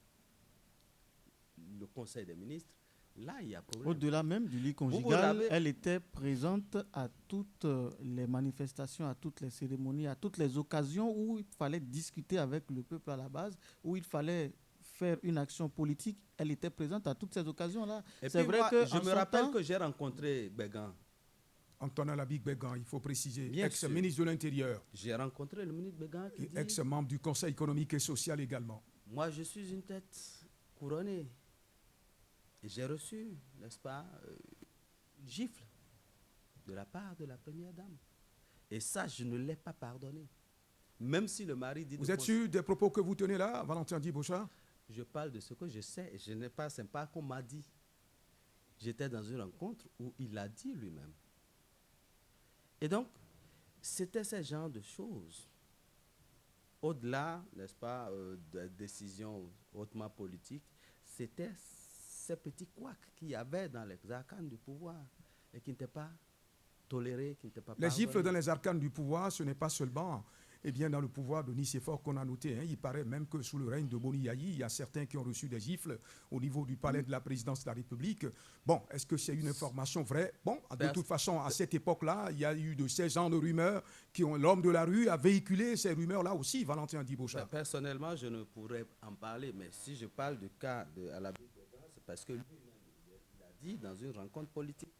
le Conseil des ministres, là, il y a problème. Au-delà même du lit conjugal, elle était présente à toutes les manifestations, à toutes les cérémonies, à toutes les occasions où il fallait discuter avec le peuple à la base, où il fallait faire une action politique. Elle était présente à toutes ces occasions-là. C'est vrai que je me rappelle que j'ai rencontré Bégan. Antonin Labik Bégan, il faut préciser, Bien ex-ministre de l'Intérieur. J'ai rencontré le ministre Bégan qui dit... Ex-membre du Conseil économique et social également. Moi, je suis une tête couronnée. Et j'ai reçu, n'est-ce pas, gifle de la part de la première dame. Et ça, je ne l'ai pas pardonné. Même si le mari dit... Vous êtes sûr des propos que vous tenez là, Valentin Diboucha? Je parle de ce que je sais. Ce n'est pas qu'on m'a dit. J'étais dans une rencontre où il l'a dit lui-même. Et donc, c'était ce genre de choses. Au-delà, n'est-ce pas, de décisions hautement politiques, c'était ces petits couacs qu'il y avait dans les arcanes du pouvoir et qui n'étaient pas tolérés, qui n'étaient pas Les gifles dans les arcanes du pouvoir, ce n'est pas seulement dans le pouvoir de Nicéphore qu'on a noté. Il paraît même que sous le règne de Boni Yayi, il y a certains qui ont reçu des gifles au niveau du palais de la présidence de la République. Bon, est-ce que c'est une information vraie? Bon, de toute façon, à cette époque-là, il y a eu de ces genres de rumeurs qui ont l'homme de la rue a véhiculé ces rumeurs-là aussi, Valentin Diboucha. Personnellement, je ne pourrais en parler, mais si je parle du cas de Alabi, c'est parce que lui-même, il a dit dans une rencontre politique.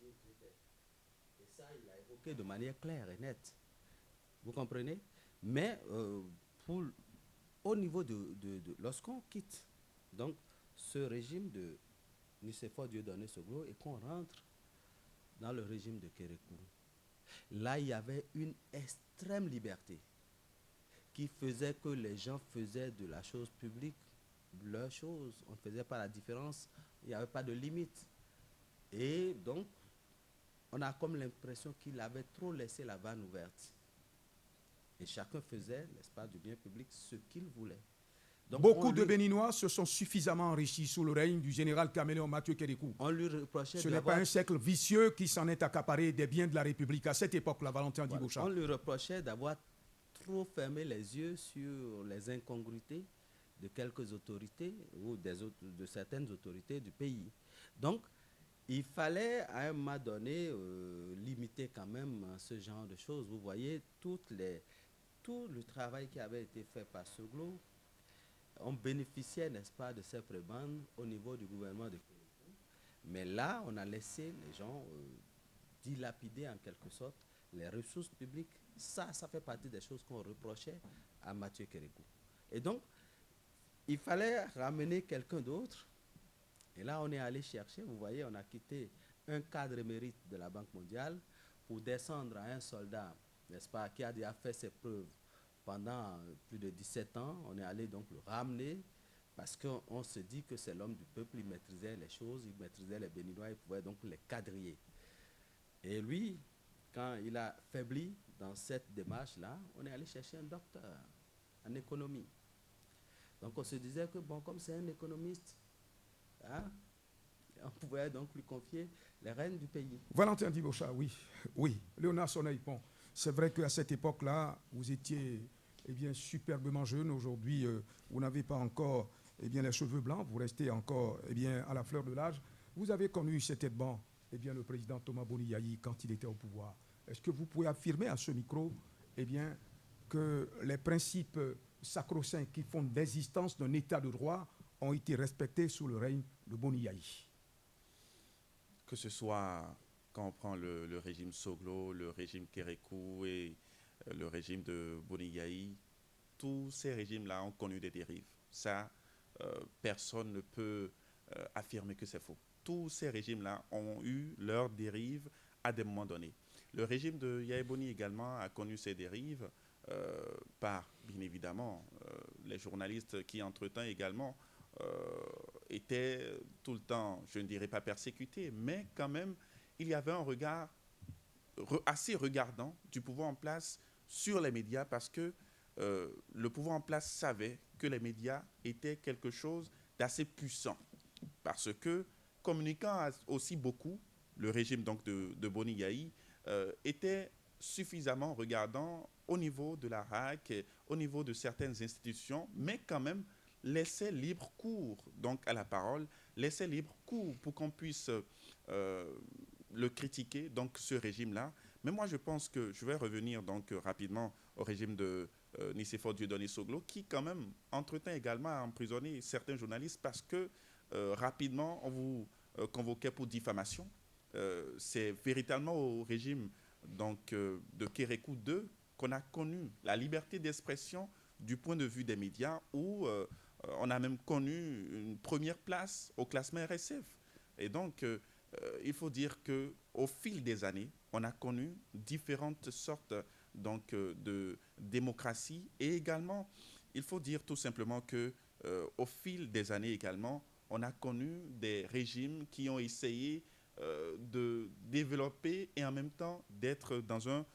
Et ça, il a évoqué de manière claire et nette. Vous comprenez? Mais au niveau lorsqu'on quitte donc ce régime de Nicéphore Dieudonné Soglo et qu'on rentre dans le régime de Kérékou, là, il y avait une extrême liberté qui faisait que les gens faisaient de la chose publique leur chose. On ne faisait pas la différence. Il n'y avait pas de limite. Et donc, on a comme l'impression qu'il avait trop laissé la vanne ouverte. Et chacun faisait, n'est-ce pas, du bien public ce qu'il voulait. Donc beaucoup de Béninois se sont suffisamment enrichis sous le règne du général Caméléon Mathieu Kérékou. On lui reprochait Ce n'est pas un cercle vicieux qui s'en est accaparé des biens de la République à cette époque-là, Valentin Diboucha. On lui reprochait d'avoir trop fermé les yeux sur les incongruités de quelques autorités ou de certaines autorités du pays. Donc, il fallait à un moment donné limiter quand même ce genre de choses. Vous voyez, tout le travail qui avait été fait par Soglo, on bénéficiait, n'est-ce pas, de ces prébendes au niveau du gouvernement de Kérékou. Mais là, on a laissé les gens dilapider en quelque sorte les ressources publiques. Ça fait partie des choses qu'on reprochait à Mathieu Kérékou. Et donc, il fallait ramener quelqu'un d'autre. Et là, on est allé chercher, vous voyez, on a quitté un cadre émérite de la Banque mondiale pour descendre à un soldat, n'est-ce pas, qui a déjà fait ses preuves pendant plus de 17 ans. On est allé donc le ramener parce qu'on se dit que c'est l'homme du peuple, il maîtrisait les choses, il maîtrisait les Béninois, il pouvait donc les quadriller. Et lui, quand il a faibli dans cette démarche-là, on est allé chercher un docteur en économie. Donc on se disait que, bon, comme c'est un économiste, hein, on pouvait donc lui confier les rênes du pays. Valentin Diboucha, oui. Léonard Sonaïpon, c'est vrai qu'à cette époque-là, vous étiez superbement jeune. Aujourd'hui, vous n'avez pas encore les cheveux blancs, vous restez encore à la fleur de l'âge. Vous avez connu cet aide-banc, le président Thomas Boni Yayi quand il était au pouvoir. Est-ce que vous pouvez affirmer à ce micro que les principes sacro-saints qui font l'existence d'un état de droit ont été respectés sous le règne de Boni Yayi? Que ce soit quand on prend le régime Soglo, le régime Kérékou et le régime de Boni Yayi, tous ces régimes-là ont connu des dérives. Ça, personne ne peut affirmer que c'est faux. Tous ces régimes-là ont eu leurs dérives à des moments donnés. Le régime de Yayi Boni également a connu ses dérives par, bien évidemment, les journalistes qui, entre-temps également, étaient tout le temps, je ne dirais pas persécutés, mais quand même, il y avait un regard assez regardant du pouvoir en place sur les médias parce que le pouvoir en place savait que les médias étaient quelque chose d'assez puissant parce que, communiquant aussi beaucoup, le régime donc de Boni Yayi était suffisamment regardant au niveau de la RAC, au niveau de certaines institutions, mais quand même laissait libre cours donc à la parole, laissait libre cours pour qu'on puisse le critiquer, donc ce régime-là. Mais moi, je pense que je vais revenir donc rapidement au régime de Nicéphore Dieudonné Soglo, qui quand même, entre-temps également, a emprisonné certains journalistes parce que rapidement, on vous convoquait pour diffamation. C'est véritablement au régime donc, de Kérékou II qu'on a connu la liberté d'expression du point de vue des médias où on a même connu une première place au classement RSF. Et donc, il faut dire qu'au fil des années, on a connu différentes sortes donc, de démocratie et également, il faut dire tout simplement qu'au fil des années également, on a connu des régimes qui ont essayé de développer et en même temps d'être dans un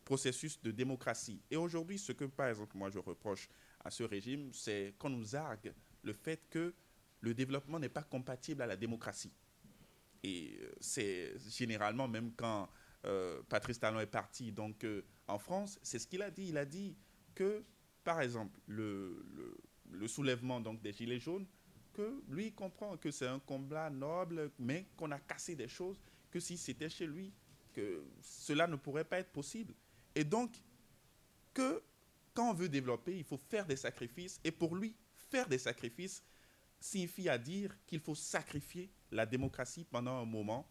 processus de démocratie. Et aujourd'hui, ce que, par exemple, moi je reproche à ce régime, c'est qu'on nous argue le fait que le développement n'est pas compatible à la démocratie. Et c'est généralement, même quand Patrice Talon est parti donc, en France, c'est ce qu'il a dit. Il a dit que, par exemple, le soulèvement donc, des Gilets jaunes, que lui comprend que c'est un combat noble, mais qu'on a cassé des choses, que si c'était chez lui, que cela ne pourrait pas être possible. Et donc, que quand on veut développer, il faut faire des sacrifices. Et pour lui, faire des sacrifices signifie à dire qu'il faut sacrifier la démocratie pendant un moment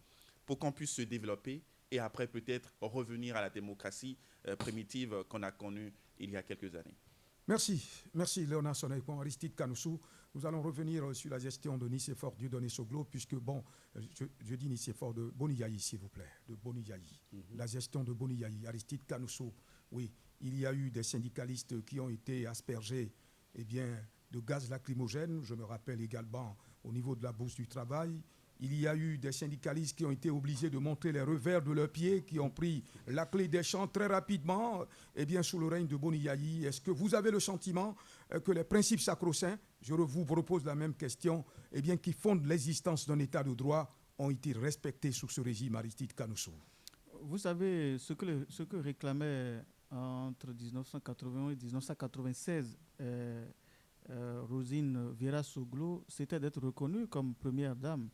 pour qu'on puisse se développer et après peut-être revenir à la démocratie primitive qu'on a connue il y a quelques années. Merci. Merci Léonard Sonaïpon, Aristide Kanoussou. Nous allons revenir sur la gestion de Nicéphore Dieudonné Soglo, puisque, bon, je dis Nicéphore de Boni Yayi, s'il vous plaît, de Boni Yayi. La gestion de Boni Yayi, Aristide Kanoussou, oui, il y a eu des syndicalistes qui ont été aspergés, eh bien, de gaz lacrymogène. Je me rappelle également au niveau de la Bourse du Travail. Il y a eu des syndicalistes qui ont été obligés de montrer les revers de leurs pieds, qui ont pris la clé des champs très rapidement, eh bien, sous le règne de Boni Yayi. Est-ce que vous avez le sentiment que les principes sacro-saints, je vous repose la même question, eh bien, qui fondent l'existence d'un État de droit, ont été respectés sous ce régime, Aristide Kanoussou? Vous savez, ce que réclamait entre 1981 et 1996 Rosine Vieira Soglo, c'était d'être reconnue comme première dame.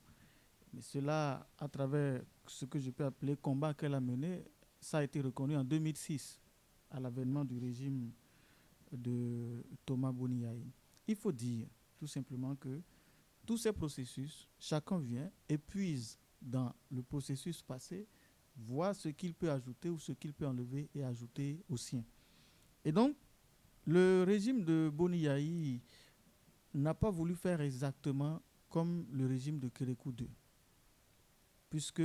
Mais cela, à travers ce que je peux appeler combat qu'elle a mené, ça a été reconnu en 2006, à l'avènement du régime de Thomas Boni Yayi. Il faut dire tout simplement que tous ces processus, chacun vient, épuise dans le processus passé, voit ce qu'il peut ajouter ou ce qu'il peut enlever et ajouter au sien. Et donc, le régime de Boni Yayi n'a pas voulu faire exactement comme le régime de Kérékou II, puisque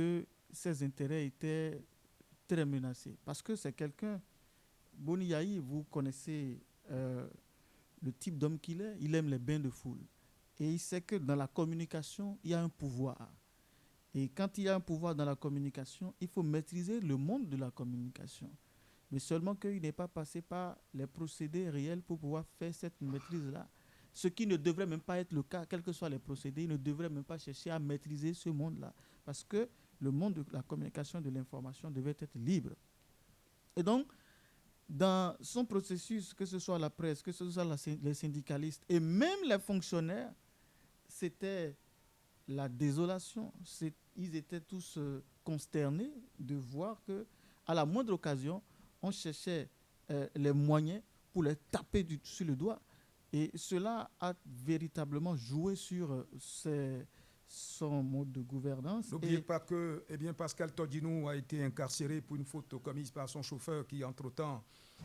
ses intérêts étaient très menacés. Parce que c'est quelqu'un, Boni Yayi, vous connaissez le type d'homme qu'il est, il aime les bains de foule. Et il sait que dans la communication, il y a un pouvoir. Et quand il y a un pouvoir dans la communication, il faut maîtriser le monde de la communication. Mais seulement qu'il n'est pas passé par les procédés réels pour pouvoir faire cette maîtrise-là. Ce qui ne devrait même pas être le cas, quels que soient les procédés, il ne devrait même pas chercher à maîtriser ce monde-là. Parce que le monde de la communication et de l'information devait être libre. Et donc, dans son processus, que ce soit la presse, que ce soit les syndicalistes et même les fonctionnaires, c'était la désolation. Ils étaient tous consternés de voir qu'à la moindre occasion, on cherchait les moyens pour les taper sur le doigt. Et cela a véritablement joué sur son mode de gouvernance. N'oubliez pas que Pascal Todinou a été incarcéré pour une faute commise par son chauffeur qui, entre-temps,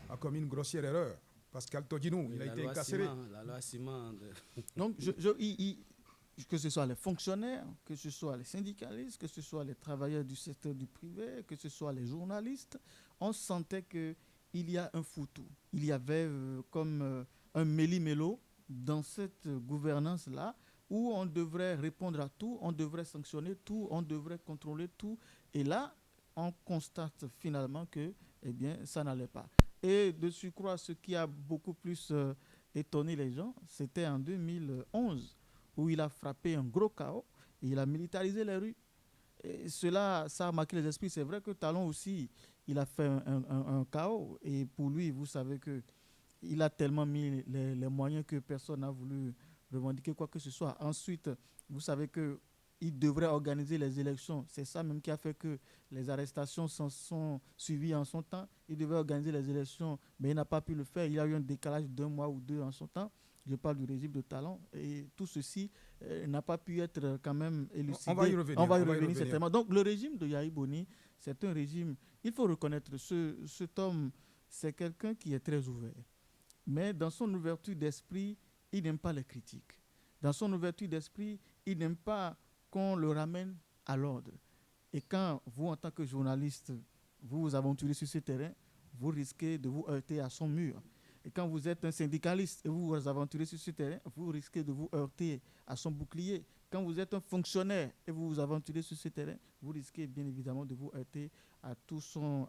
a commis une grossière erreur. Pascal Todinou, oui, il a été incarcéré. La loi Ciment. Donc, que ce soit les fonctionnaires, que ce soit les syndicalistes, que ce soit les travailleurs du secteur du privé, que ce soit les journalistes, on sentait qu'il y a un foutou. Il y avait comme un méli-mélo dans cette gouvernance-là où on devrait répondre à tout, on devrait sanctionner tout, on devrait contrôler tout. Et là, on constate finalement que eh bien, ça n'allait pas. Et de surcroît, ce qui a beaucoup plus étonné les gens, c'était en 2011 où il a frappé un gros chaos et il a militarisé les rues. Et cela, ça a marqué les esprits. C'est vrai que Talon aussi, il a fait un chaos. Et pour lui, vous savez que il a tellement mis les moyens que personne n'a voulu revendiquer quoi que ce soit. Ensuite, vous savez que il devrait organiser les élections. C'est ça même qui a fait que les arrestations s'en sont suivies en son temps. Il devait organiser les élections, mais il n'a pas pu le faire. Il y a eu un décalage d'1 mois ou 2 en son temps. Je parle du régime de Talon. Et tout ceci n'a pas pu être quand même élucidé. On va y revenir. On va y revenir certainement. Donc le régime de Yahi Boni, c'est un régime, il faut reconnaître, cet homme, c'est quelqu'un qui est très ouvert. Mais dans son ouverture d'esprit, il n'aime pas les critiques. Dans son ouverture d'esprit, il n'aime pas qu'on le ramène à l'ordre. Et quand vous, en tant que journaliste, vous vous aventurez sur ce terrain, vous risquez de vous heurter à son mur. Et quand vous êtes un syndicaliste et vous vous aventurez sur ce terrain, vous risquez de vous heurter à son bouclier. Quand vous êtes un fonctionnaire et vous vous aventurez sur ce terrain, vous risquez bien évidemment de vous heurter à tout son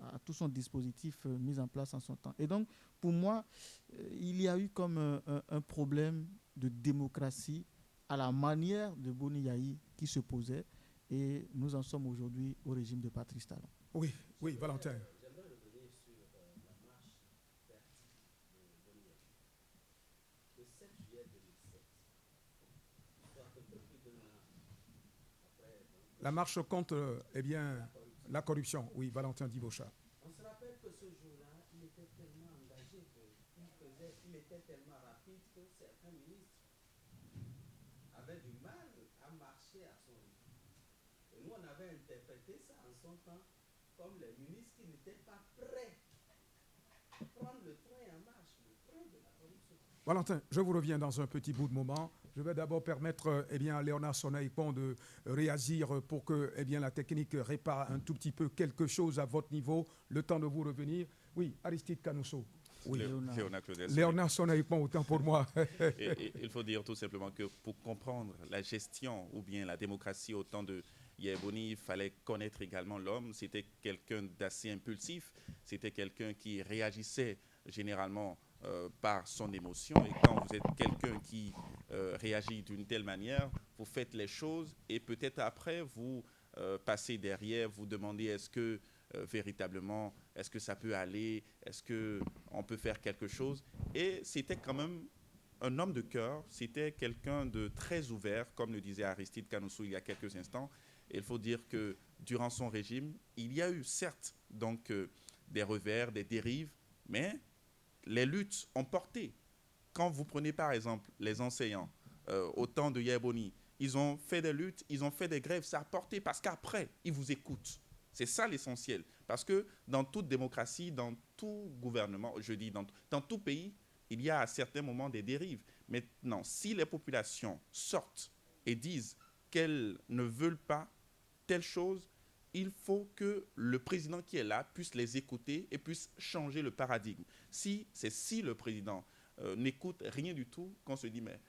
dispositif mis en place en son temps. Et donc, pour moi, il y a eu comme un problème de démocratie à la manière de Boni Yahi qui se posait. Et nous en sommes aujourd'hui au régime de Patrice Talon. Oui, oui, Valentin. J'aimerais revenir sur la marche verte de Boni Yahi. Le 7 juillet 2007, soit un peu plus d'un an après. La marche contre eh bien, la corruption. Oui, Valentin Dibochat. On se rappelle que ce jour-là, il était tellement engagé qu'il était tellement rapide que certains ministres avaient du mal à marcher à son rythme. Et nous, on avait interprété ça en son temps comme les ministres qui n'étaient pas prêts à prendre le train en marche, le train de la corruption. Valentin, je vous reviens dans un petit bout de moment. Je vais d'abord permettre eh bien, à Léonard Sonaïpon de réagir pour que eh bien, la technique répare un tout petit peu quelque chose à votre niveau. Le temps de vous revenir. Oui, Aristide Canosso. Oui. Léonard Sonaïpon, autant pour moi. Et il faut dire tout simplement que pour comprendre la gestion ou bien la démocratie au temps de Yahi Boni, il fallait connaître également l'homme. C'était quelqu'un d'assez impulsif. C'était quelqu'un qui réagissait généralement par son émotion. Et quand vous êtes quelqu'un qui réagit d'une telle manière, vous faites les choses et peut-être après, vous passez derrière, vous demandez est-ce que véritablement, est-ce que ça peut aller, est-ce qu'on peut faire quelque chose. Et c'était quand même un homme de cœur, c'était quelqu'un de très ouvert, comme le disait Aristide Canosso il y a quelques instants. Et il faut dire que durant son régime, il y a eu certes donc, des revers, des dérives, mais les luttes ont porté. Quand vous prenez par exemple les enseignants, au temps de Yahi Boni, ils ont fait des luttes, ils ont fait des grèves, ça a porté parce qu'après, ils vous écoutent. C'est ça l'essentiel. Parce que dans toute démocratie, dans tout gouvernement, je dis dans tout pays, il y a à certains moments des dérives. Maintenant, si les populations sortent et disent qu'elles ne veulent pas telle chose, il faut que le président qui est là puisse les écouter et puisse changer le paradigme. Si le président n'écoute rien du tout, qu'on se dit, mais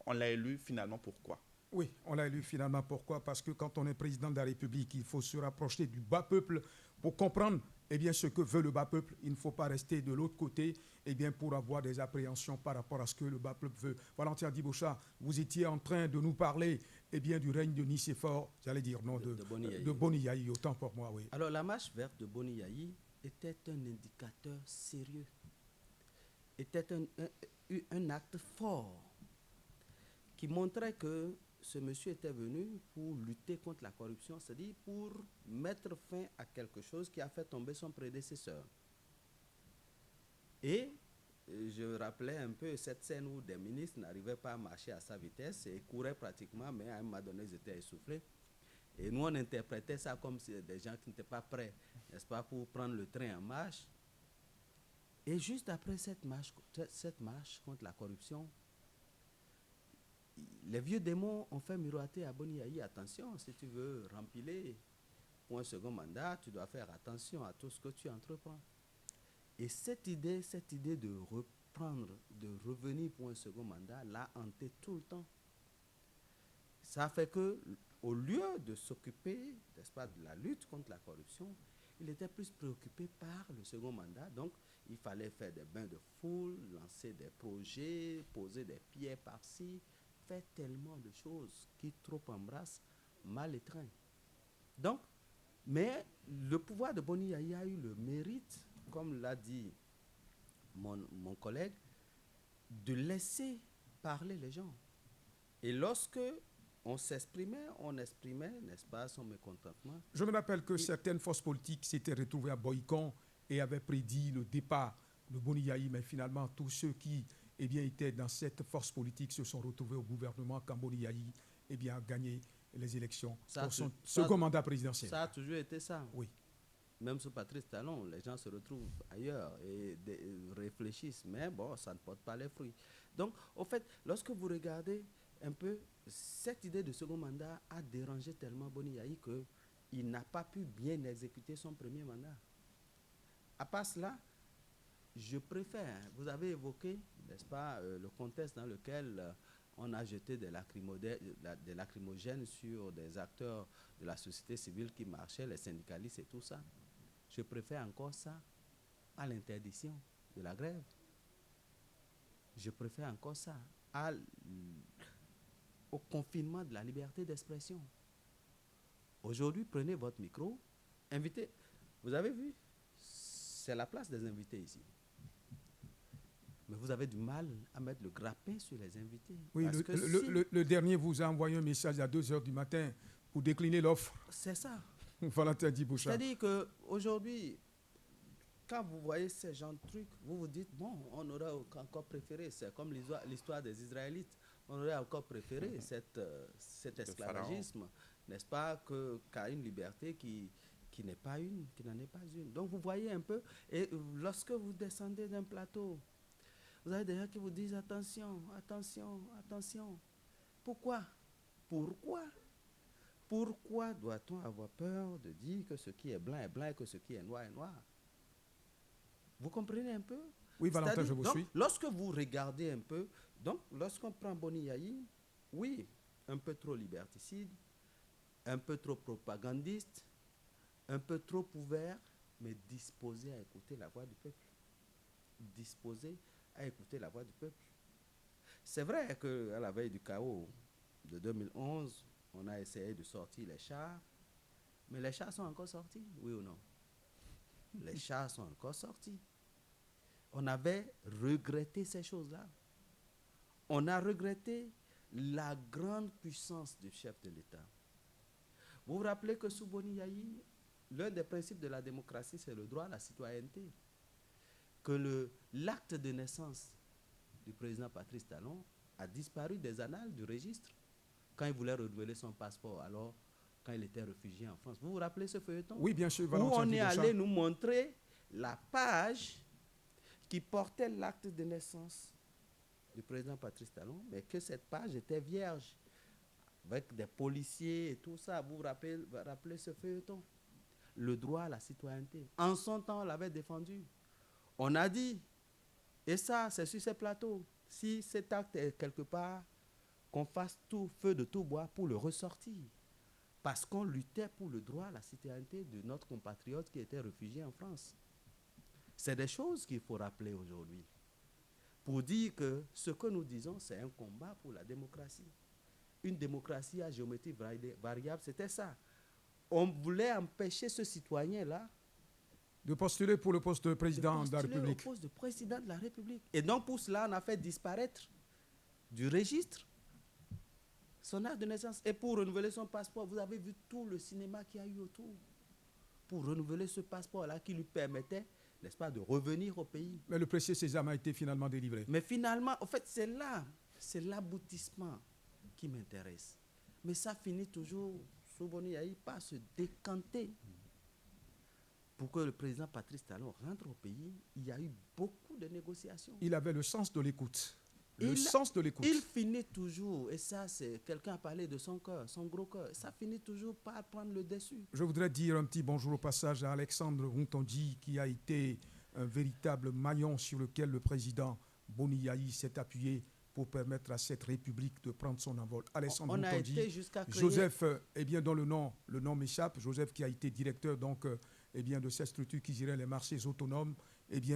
on l'a élu finalement pourquoi ? Oui, on l'a élu finalement. Pourquoi ? Parce que quand on est président de la République, il faut se rapprocher du bas peuple pour comprendre eh bien, ce que veut le bas peuple. Il ne faut pas rester de l'autre côté eh bien, pour avoir des appréhensions par rapport à ce que le bas peuple veut. Valentin Dibochat, vous étiez en train de nous parler eh bien, du règne de Nicéphore, j'allais dire, non, de Boni Yahi, autant pour moi, oui. Alors la marche verte de Boni Yahi était un indicateur sérieux, était un acte fort qui montrait que ce monsieur était venu pour lutter contre la corruption, c'est-à-dire pour mettre fin à quelque chose qui a fait tomber son prédécesseur. Et je rappelais un peu cette scène où des ministres n'arrivaient pas à marcher à sa vitesse et couraient pratiquement, mais à un moment donné, ils étaient essoufflés. Et nous, on interprétait ça comme si des gens qui n'étaient pas prêts, n'est-ce pas, pour prendre le train en marche. Et juste après cette marche contre la corruption, les vieux démons ont fait miroiter à Boni Yahi, attention, si tu veux rempiler pour un second mandat, tu dois faire attention à tout ce que tu entreprends. Et cette idée de d'entreprendre, de revenir pour un second mandat, l'a hanté tout le temps. Ça fait que, au lieu de s'occuper, n'est-ce pas, de la lutte contre la corruption, il était plus préoccupé par le second mandat. Donc, il fallait faire des bains de foule, lancer des projets, poser des pierres par-ci, faire tellement de choses qui trop embrassent mal les trains. Donc, mais le pouvoir de Boni Yayi a eu le mérite, comme l'a dit mon collègue, de laisser parler les gens. Et lorsque on exprimait, n'est-ce pas, son mécontentement. Je me rappelle que certaines forces politiques s'étaient retrouvées à Boycon et avaient prédit le départ de Boni Yayi, mais finalement, tous ceux qui étaient dans cette force politique se sont retrouvés au gouvernement quand Boni Yayi a gagné les élections pour son second mandat présidentiel. Ça a toujours été ça. Oui. Même sous Patrice Talon, les gens se retrouvent ailleurs et réfléchissent, mais bon, ça ne porte pas les fruits. Donc, au fait, lorsque vous regardez un peu, cette idée de second mandat a dérangé tellement Boni Yayi qu'il n'a pas pu bien exécuter son premier mandat. À part cela, je préfère, vous avez évoqué, n'est-ce pas, le contexte dans lequel on a jeté des lacrymogènes sur des acteurs de la société civile qui marchaient, les syndicalistes et tout ça. Je préfère encore ça à l'interdiction de la grève. Je préfère encore ça au confinement de la liberté d'expression. Aujourd'hui, prenez votre micro, invitez. Vous avez vu, c'est la place des invités ici. Mais vous avez du mal à mettre le grappin sur les invités. Oui, le dernier vous a envoyé un message à 2h du matin pour décliner l'offre. C'est ça. Valentin Diboucha. C'est-à-dire qu'aujourd'hui, quand vous voyez ces genres de trucs, vous vous dites, bon, on aurait encore préféré, c'est comme l'histoire des Israélites, on aurait encore préféré cet esclavagisme, n'est-ce pas, qu'à une liberté qui n'en est pas une. Donc vous voyez un peu, et lorsque vous descendez d'un plateau, vous avez des gens qui vous disent, attention, attention, attention. Pourquoi doit-on avoir peur de dire que ce qui est blanc et que ce qui est noir est noir? Vous comprenez un peu? Oui, Valentin, je vous suis. Lorsque vous regardez un peu, donc lorsqu'on prend Boni Yayi, oui, un peu trop liberticide, un peu trop propagandiste, un peu trop ouvert, mais disposé à écouter la voix du peuple. Disposé à écouter la voix du peuple. C'est vrai qu'à la veille du chaos de 2011, on a essayé de sortir les chars, mais les chars sont encore sortis, oui ou non? Les chars sont encore sortis. On avait regretté ces choses-là. On a regretté la grande puissance du chef de l'État. Vous vous rappelez que sous Boni Yayi, l'un des principes de la démocratie, c'est le droit à la citoyenneté. Que l'acte de naissance du président Patrice Talon a disparu des annales du registre quand il voulait renouveler son passeport, alors quand il était réfugié en France. Vous vous rappelez ce feuilleton? Oui, bien sûr. Où on est allé nous montrer la page qui portait l'acte de naissance du président Patrice Talon, mais que cette page était vierge, avec des policiers et tout ça. Vous vous rappelez ce feuilleton? Le droit à la citoyenneté. En son temps, on l'avait défendu. On a dit, et ça, c'est sur ces plateaux, si cet acte est quelque part, qu'on fasse tout feu de tout bois pour le ressortir. Parce qu'on luttait pour le droit à la citoyenneté de notre compatriote qui était réfugié en France. C'est des choses qu'il faut rappeler aujourd'hui. Pour dire que ce que nous disons, c'est un combat pour la démocratie. Une démocratie à géométrie variable, c'était ça. On voulait empêcher ce citoyen-là de postuler pour le poste de président de la République. Au poste de président de la République. Et donc pour cela, on a fait disparaître du registre son acte de naissance. Et pour renouveler son passeport, vous avez vu tout le cinéma qu'il y a eu autour. Pour renouveler ce passeport-là qui lui permettait, n'est-ce pas, de revenir au pays. Mais le précieux sésame a été finalement délivré. Mais finalement, en fait, c'est l'aboutissement qui m'intéresse. Mais ça finit toujours, sous Boni Yayi, par se décanter. Pour que le président Patrice Talon rentre au pays, il y a eu beaucoup de négociations. Il avait le sens de l'écoute. Sens de l'écoute. Il finit toujours, et ça, c'est quelqu'un a parlé de son cœur, son gros cœur, ça finit toujours par prendre le dessus. Je voudrais dire un petit bonjour au passage à Alexandre Rontondi, qui a été un véritable maillon sur lequel le président Boniaï s'est appuyé pour permettre à cette république de prendre son envol. Alessandro On a Tondi, été jusqu'à créer... Joseph, dont le nom m'échappe, Joseph qui a été directeur donc, de cette structure qui gérait les marchés autonomes,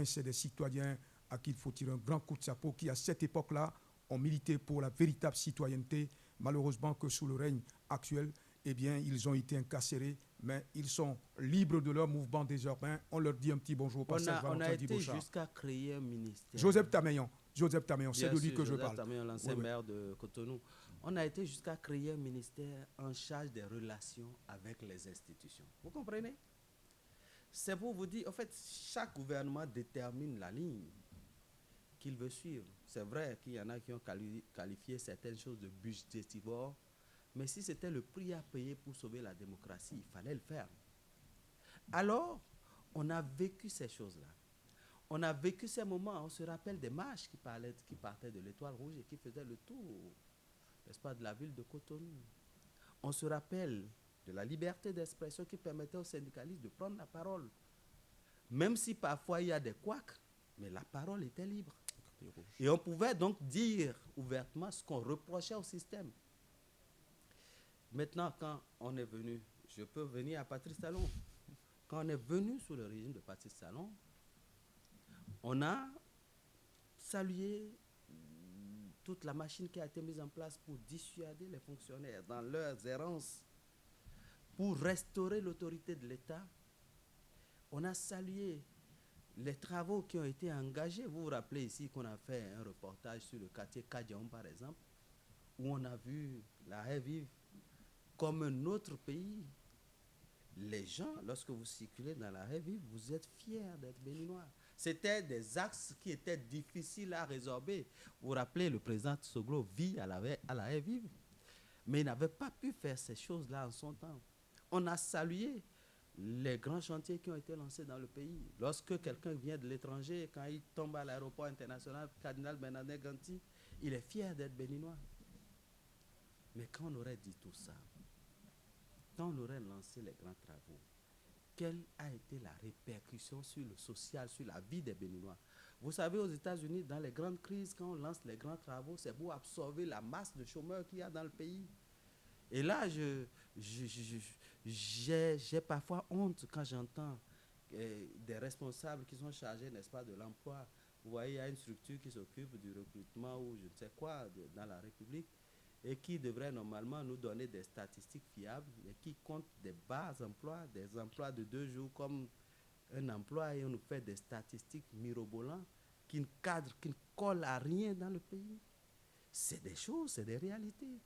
c'est des citoyens à qui il faut tirer un grand coup de chapeau, qui à cette époque-là ont milité pour la véritable citoyenneté. Malheureusement que sous le règne actuel, ils ont été incarcérés, mais ils sont libres de leur mouvement désormais. On leur dit un petit bonjour au passage. On a été jusqu'à créer un ministère. Joseph Tameyon, c'est de lui que je parle. Joseph Tameyon, l'ancien maire de Cotonou. On a été jusqu'à créer un ministère en charge des relations avec les institutions. Vous comprenez? C'est pour vous dire, en fait, chaque gouvernement détermine la ligne qu'il veut suivre. C'est vrai qu'il y en a qui ont qualifié certaines choses de budgétivores, mais si c'était le prix à payer pour sauver la démocratie, il fallait le faire. Alors, on a vécu ces choses-là. On a vécu ces moments, on se rappelle des marches qui partaient de l'Étoile Rouge et qui faisaient le tour, n'est-ce pas, de la ville de Cotonou. On se rappelle de la liberté d'expression qui permettait aux syndicalistes de prendre la parole. Même si parfois il y a des couacs, mais la parole était libre. Et on pouvait donc dire ouvertement ce qu'on reprochait au système. Maintenant, quand on est venu, je peux venir à Patrice Talon. Quand on est venu sous le régime de Patrice Talon, on a salué toute la machine qui a été mise en place pour dissuader les fonctionnaires dans leurs errances, pour restaurer l'autorité de l'État. On a salué les travaux qui ont été engagés. Vous vous rappelez ici qu'on a fait un reportage sur le quartier Kadiaon, par exemple, où on a vu la haie vive comme un autre pays. Les gens, lorsque vous circulez dans la haie vive, vous êtes fiers d'être béninois. C'était des axes qui étaient difficiles à résorber. Vous vous rappelez, le président Tsoglo vit à la haie vive, mais il n'avait pas pu faire ces choses-là en son temps. On a salué les grands chantiers qui ont été lancés dans le pays. Lorsque quelqu'un vient de l'étranger, quand il tombe à l'aéroport international Cardinal Bernardin Ganti, il est fier d'être béninois. Mais quand on aurait dit tout ça, quand on aurait lancé les grands travaux, quelle a été la répercussion sur le social, sur la vie des Béninois? Vous savez, aux États-Unis, dans les grandes crises, quand on lance les grands travaux, c'est pour absorber la masse de chômeurs qu'il y a dans le pays. Et là, j'ai parfois honte quand j'entends des responsables qui sont chargés, n'est-ce pas, de l'emploi. Vous voyez, il y a une structure qui s'occupe du recrutement ou je ne sais quoi dans la République et qui devrait normalement nous donner des statistiques fiables et qui compte des bas emplois, des emplois de 2 jours comme un emploi, et on nous fait des statistiques mirobolants qui ne cadrent, qui ne collent à rien dans le pays. C'est des choses, c'est des réalités.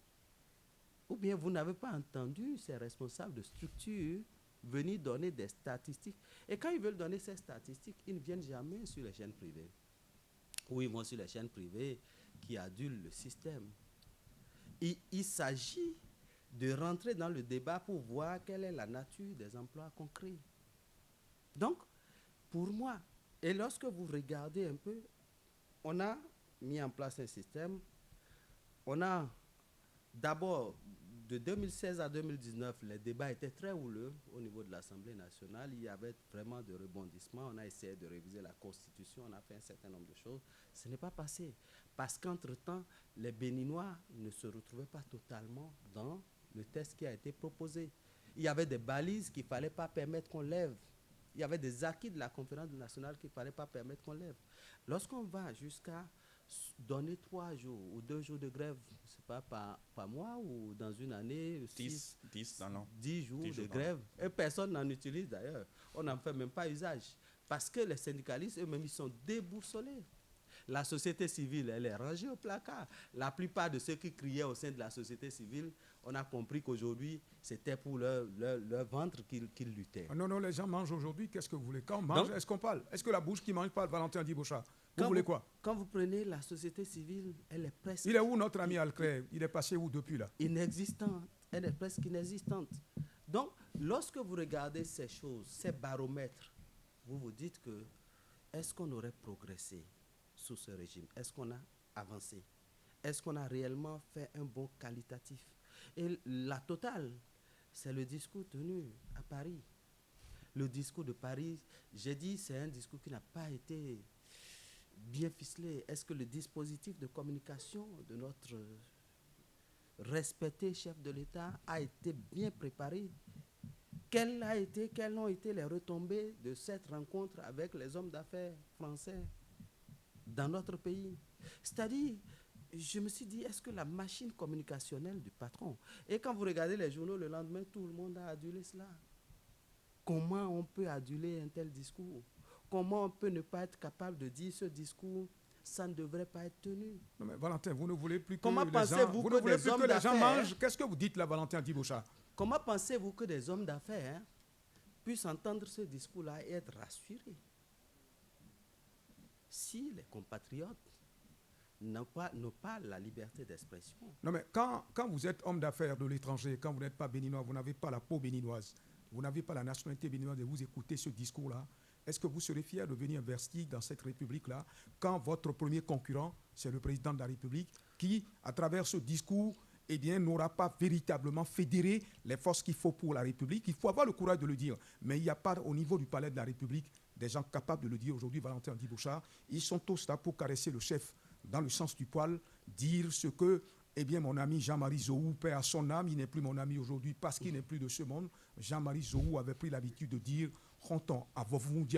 Ou bien vous n'avez pas entendu ces responsables de structures venir donner des statistiques. Et quand ils veulent donner ces statistiques, ils ne viennent jamais sur les chaînes privées. Ou ils vont sur les chaînes privées qui adulent le système. Il s'agit de rentrer dans le débat pour voir quelle est la nature des emplois qu'on crée. Donc, pour moi, et lorsque vous regardez un peu, on a mis en place un système, on a d'abord, de 2016 à 2019, les débats étaient très houleux au niveau de l'Assemblée nationale. Il y avait vraiment de rebondissements. On a essayé de réviser la Constitution, on a fait un certain nombre de choses. Ce n'est pas passé. Parce qu'entre-temps, les Béninois ne se retrouvaient pas totalement dans le texte qui a été proposé. Il y avait des balises qu'il ne fallait pas permettre qu'on lève. Il y avait des acquis de la conférence nationale qu'il ne fallait pas permettre qu'on lève. Lorsqu'on va jusqu'à donner 3 jours ou 2 jours de grève, je ne sais pas, par mois ou dans une année, 10 dans l'an. 10 jours de grève, et personne n'en utilise d'ailleurs. On n'en fait même pas usage. Parce que les syndicalistes eux-mêmes, ils sont déboussolés. La société civile, elle est rangée au placard. La plupart de ceux qui criaient au sein de la société civile, on a compris qu'aujourd'hui, c'était pour leur ventre qu'ils luttaient. Non, les gens mangent aujourd'hui. Qu'est-ce que vous voulez? Quand on mange, est-ce qu'on parle? Est-ce que la bouche qui mange parle? Valentin Diboucha, vous voulez quoi? Quand vous prenez la société civile, elle est presque... Il est où notre ami Alcré? Il est passé où depuis là? Inexistante. Elle est presque inexistante. Donc, lorsque vous regardez ces choses, ces baromètres, vous vous dites que est-ce qu'on aurait progressé sous ce régime? Est-ce qu'on a avancé? Est-ce qu'on a réellement fait un bond qualitatif? Et la totale, c'est le discours tenu à Paris. Le discours de Paris, j'ai dit, c'est un discours qui n'a pas été bien ficelé? Est-ce que le dispositif de communication de notre respecté chef de l'État a été bien préparé? Quelles ont été les retombées de cette rencontre avec les hommes d'affaires français dans notre pays? C'est-à-dire, je me suis dit, est-ce que la machine communicationnelle du patron, et quand vous regardez les journaux le lendemain, tout le monde a adulé cela. Comment on peut aduler un tel discours? Comment on peut ne pas être capable de dire ce discours, ça ne devrait pas être tenu? Non mais Valentin, vous ne voulez plus que Comment les pensez-vous gens, que des hommes d'affaires mangent. Qu'est-ce que vous dites là, Valentin Diboucha? Comment pensez-vous que des hommes d'affaires puissent entendre ce discours-là et être rassurés si les compatriotes n'ont pas la liberté d'expression? Non mais quand vous êtes homme d'affaires de l'étranger, quand vous n'êtes pas béninois, vous n'avez pas la peau béninoise, vous n'avez pas la nationalité béninoise et vous écoutez ce discours-là, est-ce que vous serez fier de venir investir dans cette République-là quand votre premier concurrent, c'est le président de la République, qui, à travers ce discours, eh bien, n'aura pas véritablement fédéré les forces qu'il faut pour la République? Il faut avoir le courage de le dire. Mais il n'y a pas au niveau du palais de la République des gens capables de le dire aujourd'hui. Valentin Diboucha, ils sont tous là pour caresser le chef dans le sens du poil, dire ce que, eh bien, mon ami Jean-Marie Zohou, paix à son âme, il n'est plus mon ami aujourd'hui parce qu'il n'est plus de ce monde. Jean-Marie Zohou avait pris l'habitude de dire Ronton,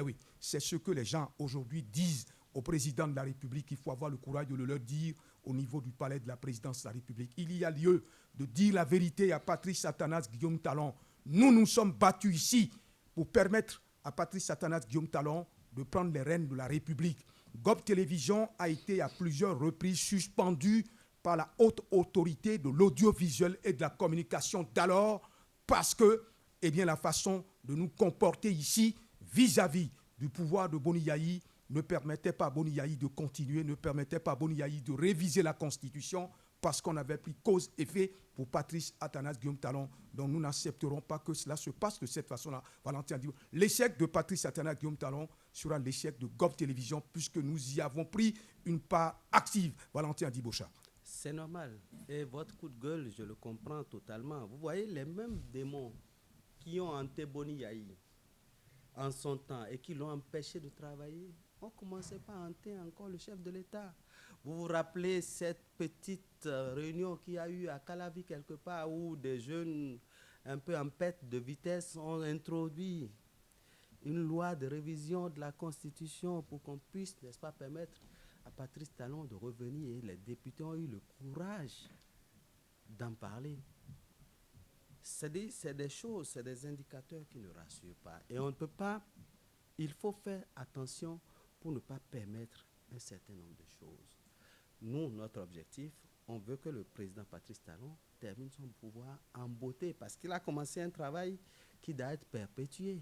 oui. C'est ce que les gens aujourd'hui disent au président de la République. Il faut avoir le courage de le leur dire au niveau du palais de la présidence de la République. Il y a lieu de dire la vérité à Patrice Satanas Guillaume Talon. Nous sommes battus ici pour permettre à Patrice Satanas Guillaume Talon de prendre les rênes de la République. GOB Télévision a été à plusieurs reprises suspendu par la haute autorité de l'audiovisuel et de la communication d'alors parce que, eh bien, la façon de nous comporter ici vis-à-vis du pouvoir de Boni Yayi ne permettait pas à Boni Yayi de continuer, ne permettait pas à Boni Yayi de réviser la Constitution parce qu'on avait pris cause-effet pour Patrice Athanas Guillaume Talon. Donc nous n'accepterons pas que cela se passe de cette façon-là. Valentin dit, l'échec de Patrice Athanas Guillaume Talon sera l'échec de GOB Télévision puisque nous y avons pris une part active. Valentin Diboucha. C'est normal. Et votre coup de gueule, je le comprends totalement. Vous voyez, les mêmes démons qui ont hanté Boni Yayi en son temps et qui l'ont empêché de travailler, on ne commençait pas à hanter encore le chef de l'État. Vous vous rappelez cette petite réunion qu'il y a eu à Calavi quelque part où des jeunes un peu en perte de vitesse ont introduit une loi de révision de la Constitution pour qu'on puisse, n'est-ce pas, permettre à Patrice Talon de revenir. Et les députés ont eu le courage d'en parler. C'est des choses, c'est des indicateurs qui ne rassurent pas. Et on ne peut pas, il faut faire attention pour ne pas permettre un certain nombre de choses. Nous, notre objectif, on veut que le président Patrice Talon termine son pouvoir en beauté parce qu'il a commencé un travail qui doit être perpétué.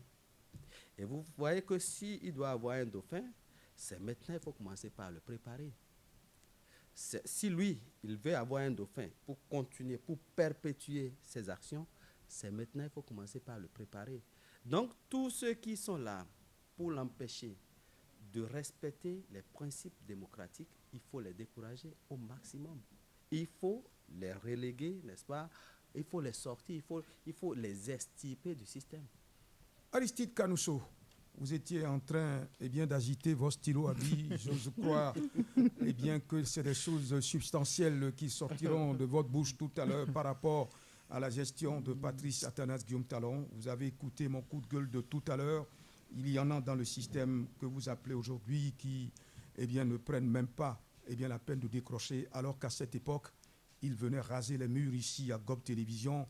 Et vous voyez que s'il doit avoir un dauphin, c'est maintenant, il faut commencer par le préparer. Si lui, il veut avoir un dauphin pour continuer, pour perpétuer ses actions, c'est maintenant, il faut commencer par le préparer. Donc, tous ceux qui sont là pour l'empêcher de respecter les principes démocratiques, il faut les décourager au maximum. Il faut les reléguer, n'est-ce pas? Il faut les sortir, il faut les extirper du système. Aristide Kanousso, vous étiez en train d'agiter vos stylos à billes. Je crois que c'est des choses substantielles qui sortiront de votre bouche tout à l'heure par rapport à la gestion de Patrice Athanas Guillaume Talon. Vous avez écouté mon coup de gueule de tout à l'heure. Il y en a dans le système que vous appelez aujourd'hui qui ne prennent même pas la peine de décrocher, alors qu'à cette époque, ils venaient raser les murs ici à GOB Télévision.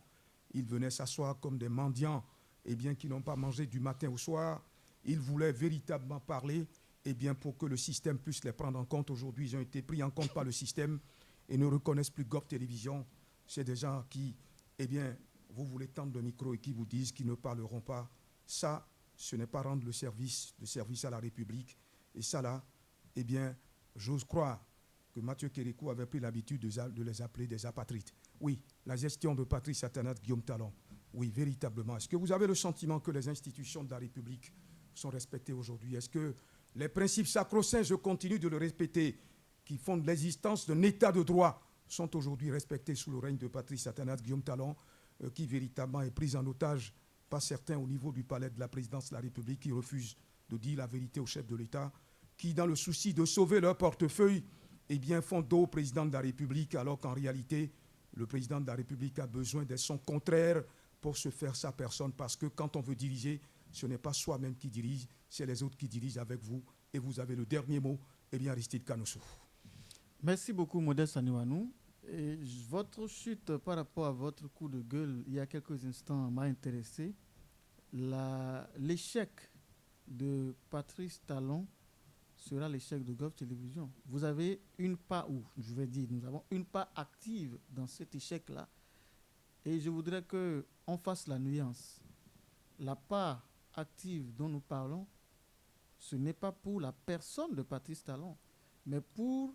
Ils venaient s'asseoir comme des mendiants qui n'ont pas mangé du matin au soir. Ils voulaient véritablement parler pour que le système puisse les prendre en compte. Aujourd'hui, ils ont été pris en compte par le système et ne reconnaissent plus GOB Télévision. C'est des gens qui, vous voulez tendre le micro et qui vous disent qu'ils ne parleront pas. Ça, ce n'est pas rendre le service à la République. Et ça là, j'ose croire que Mathieu Kérékou avait pris l'habitude de les appeler des apatrides. Oui, la gestion de Patrice Athanas Guillaume Talon. Oui, véritablement. Est-ce que vous avez le sentiment que les institutions de la République sont respectées aujourd'hui? Est-ce que les principes sacro-saints, je continue de le répéter, qui fondent l'existence d'un État de droit, sont aujourd'hui respectés sous le règne de Patrice Athanas Guillaume Talon, qui véritablement est pris en otage par certains au niveau du palais de la présidence de la République qui refusent de dire la vérité au chef de l'État? qui, dans le souci de sauver leur portefeuille, eh bien, font dos au président de la République, alors qu'en réalité, le président de la République a besoin des sons contraires pour se faire sa personne, parce que quand on veut diriger, ce n'est pas soi-même qui dirige, c'est les autres qui dirigent avec vous, et vous avez le dernier mot, eh bien, Aristide Kanoussou. Merci beaucoup, Modeste Saniwanou. Et votre chute par rapport à votre coup de gueule il y a quelques instants m'a intéressé. L'échec de Patrice Talon sera l'échec de Gulf Télévision. Vous avez une part, ou je vais dire, nous avons une part active dans cet échec-là. Et je voudrais qu'on fasse la nuance. La part active dont nous parlons, ce n'est pas pour la personne de Patrice Talon, mais pour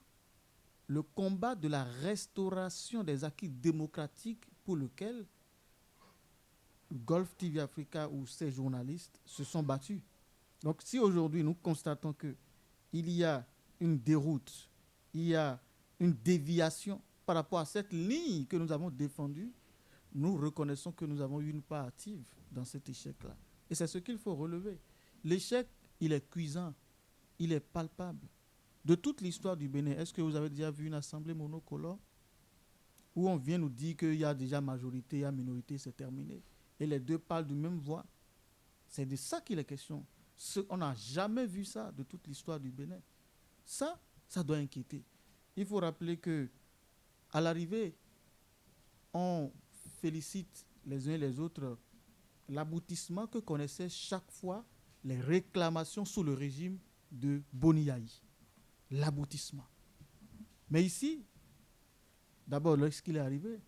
le combat de la restauration des acquis démocratiques pour lequel Gulf TV Africa ou ses journalistes se sont battus. Donc si aujourd'hui nous constatons qu'il y a une déroute, il y a une déviation par rapport à cette ligne que nous avons défendue, nous reconnaissons que nous avons eu une part active dans cet échec-là. Et c'est ce qu'il faut relever. L'échec, il est cuisant, il est palpable. De toute l'histoire du Bénin, est-ce que vous avez déjà vu une assemblée monocolore où on vient nous dire qu'il y a déjà majorité, il y a minorité, c'est terminé, et les deux parlent d'une même voix? C'est de ça qu'il est question. On n'a jamais vu ça de toute l'histoire du Bénin. Ça doit inquiéter. Il faut rappeler qu'à l'arrivée, on félicite les uns et les autres l'aboutissement que connaissaient chaque fois les réclamations sous le régime de Boniaï. L'aboutissement. Mais ici, d'abord, lorsqu'il est arrivé,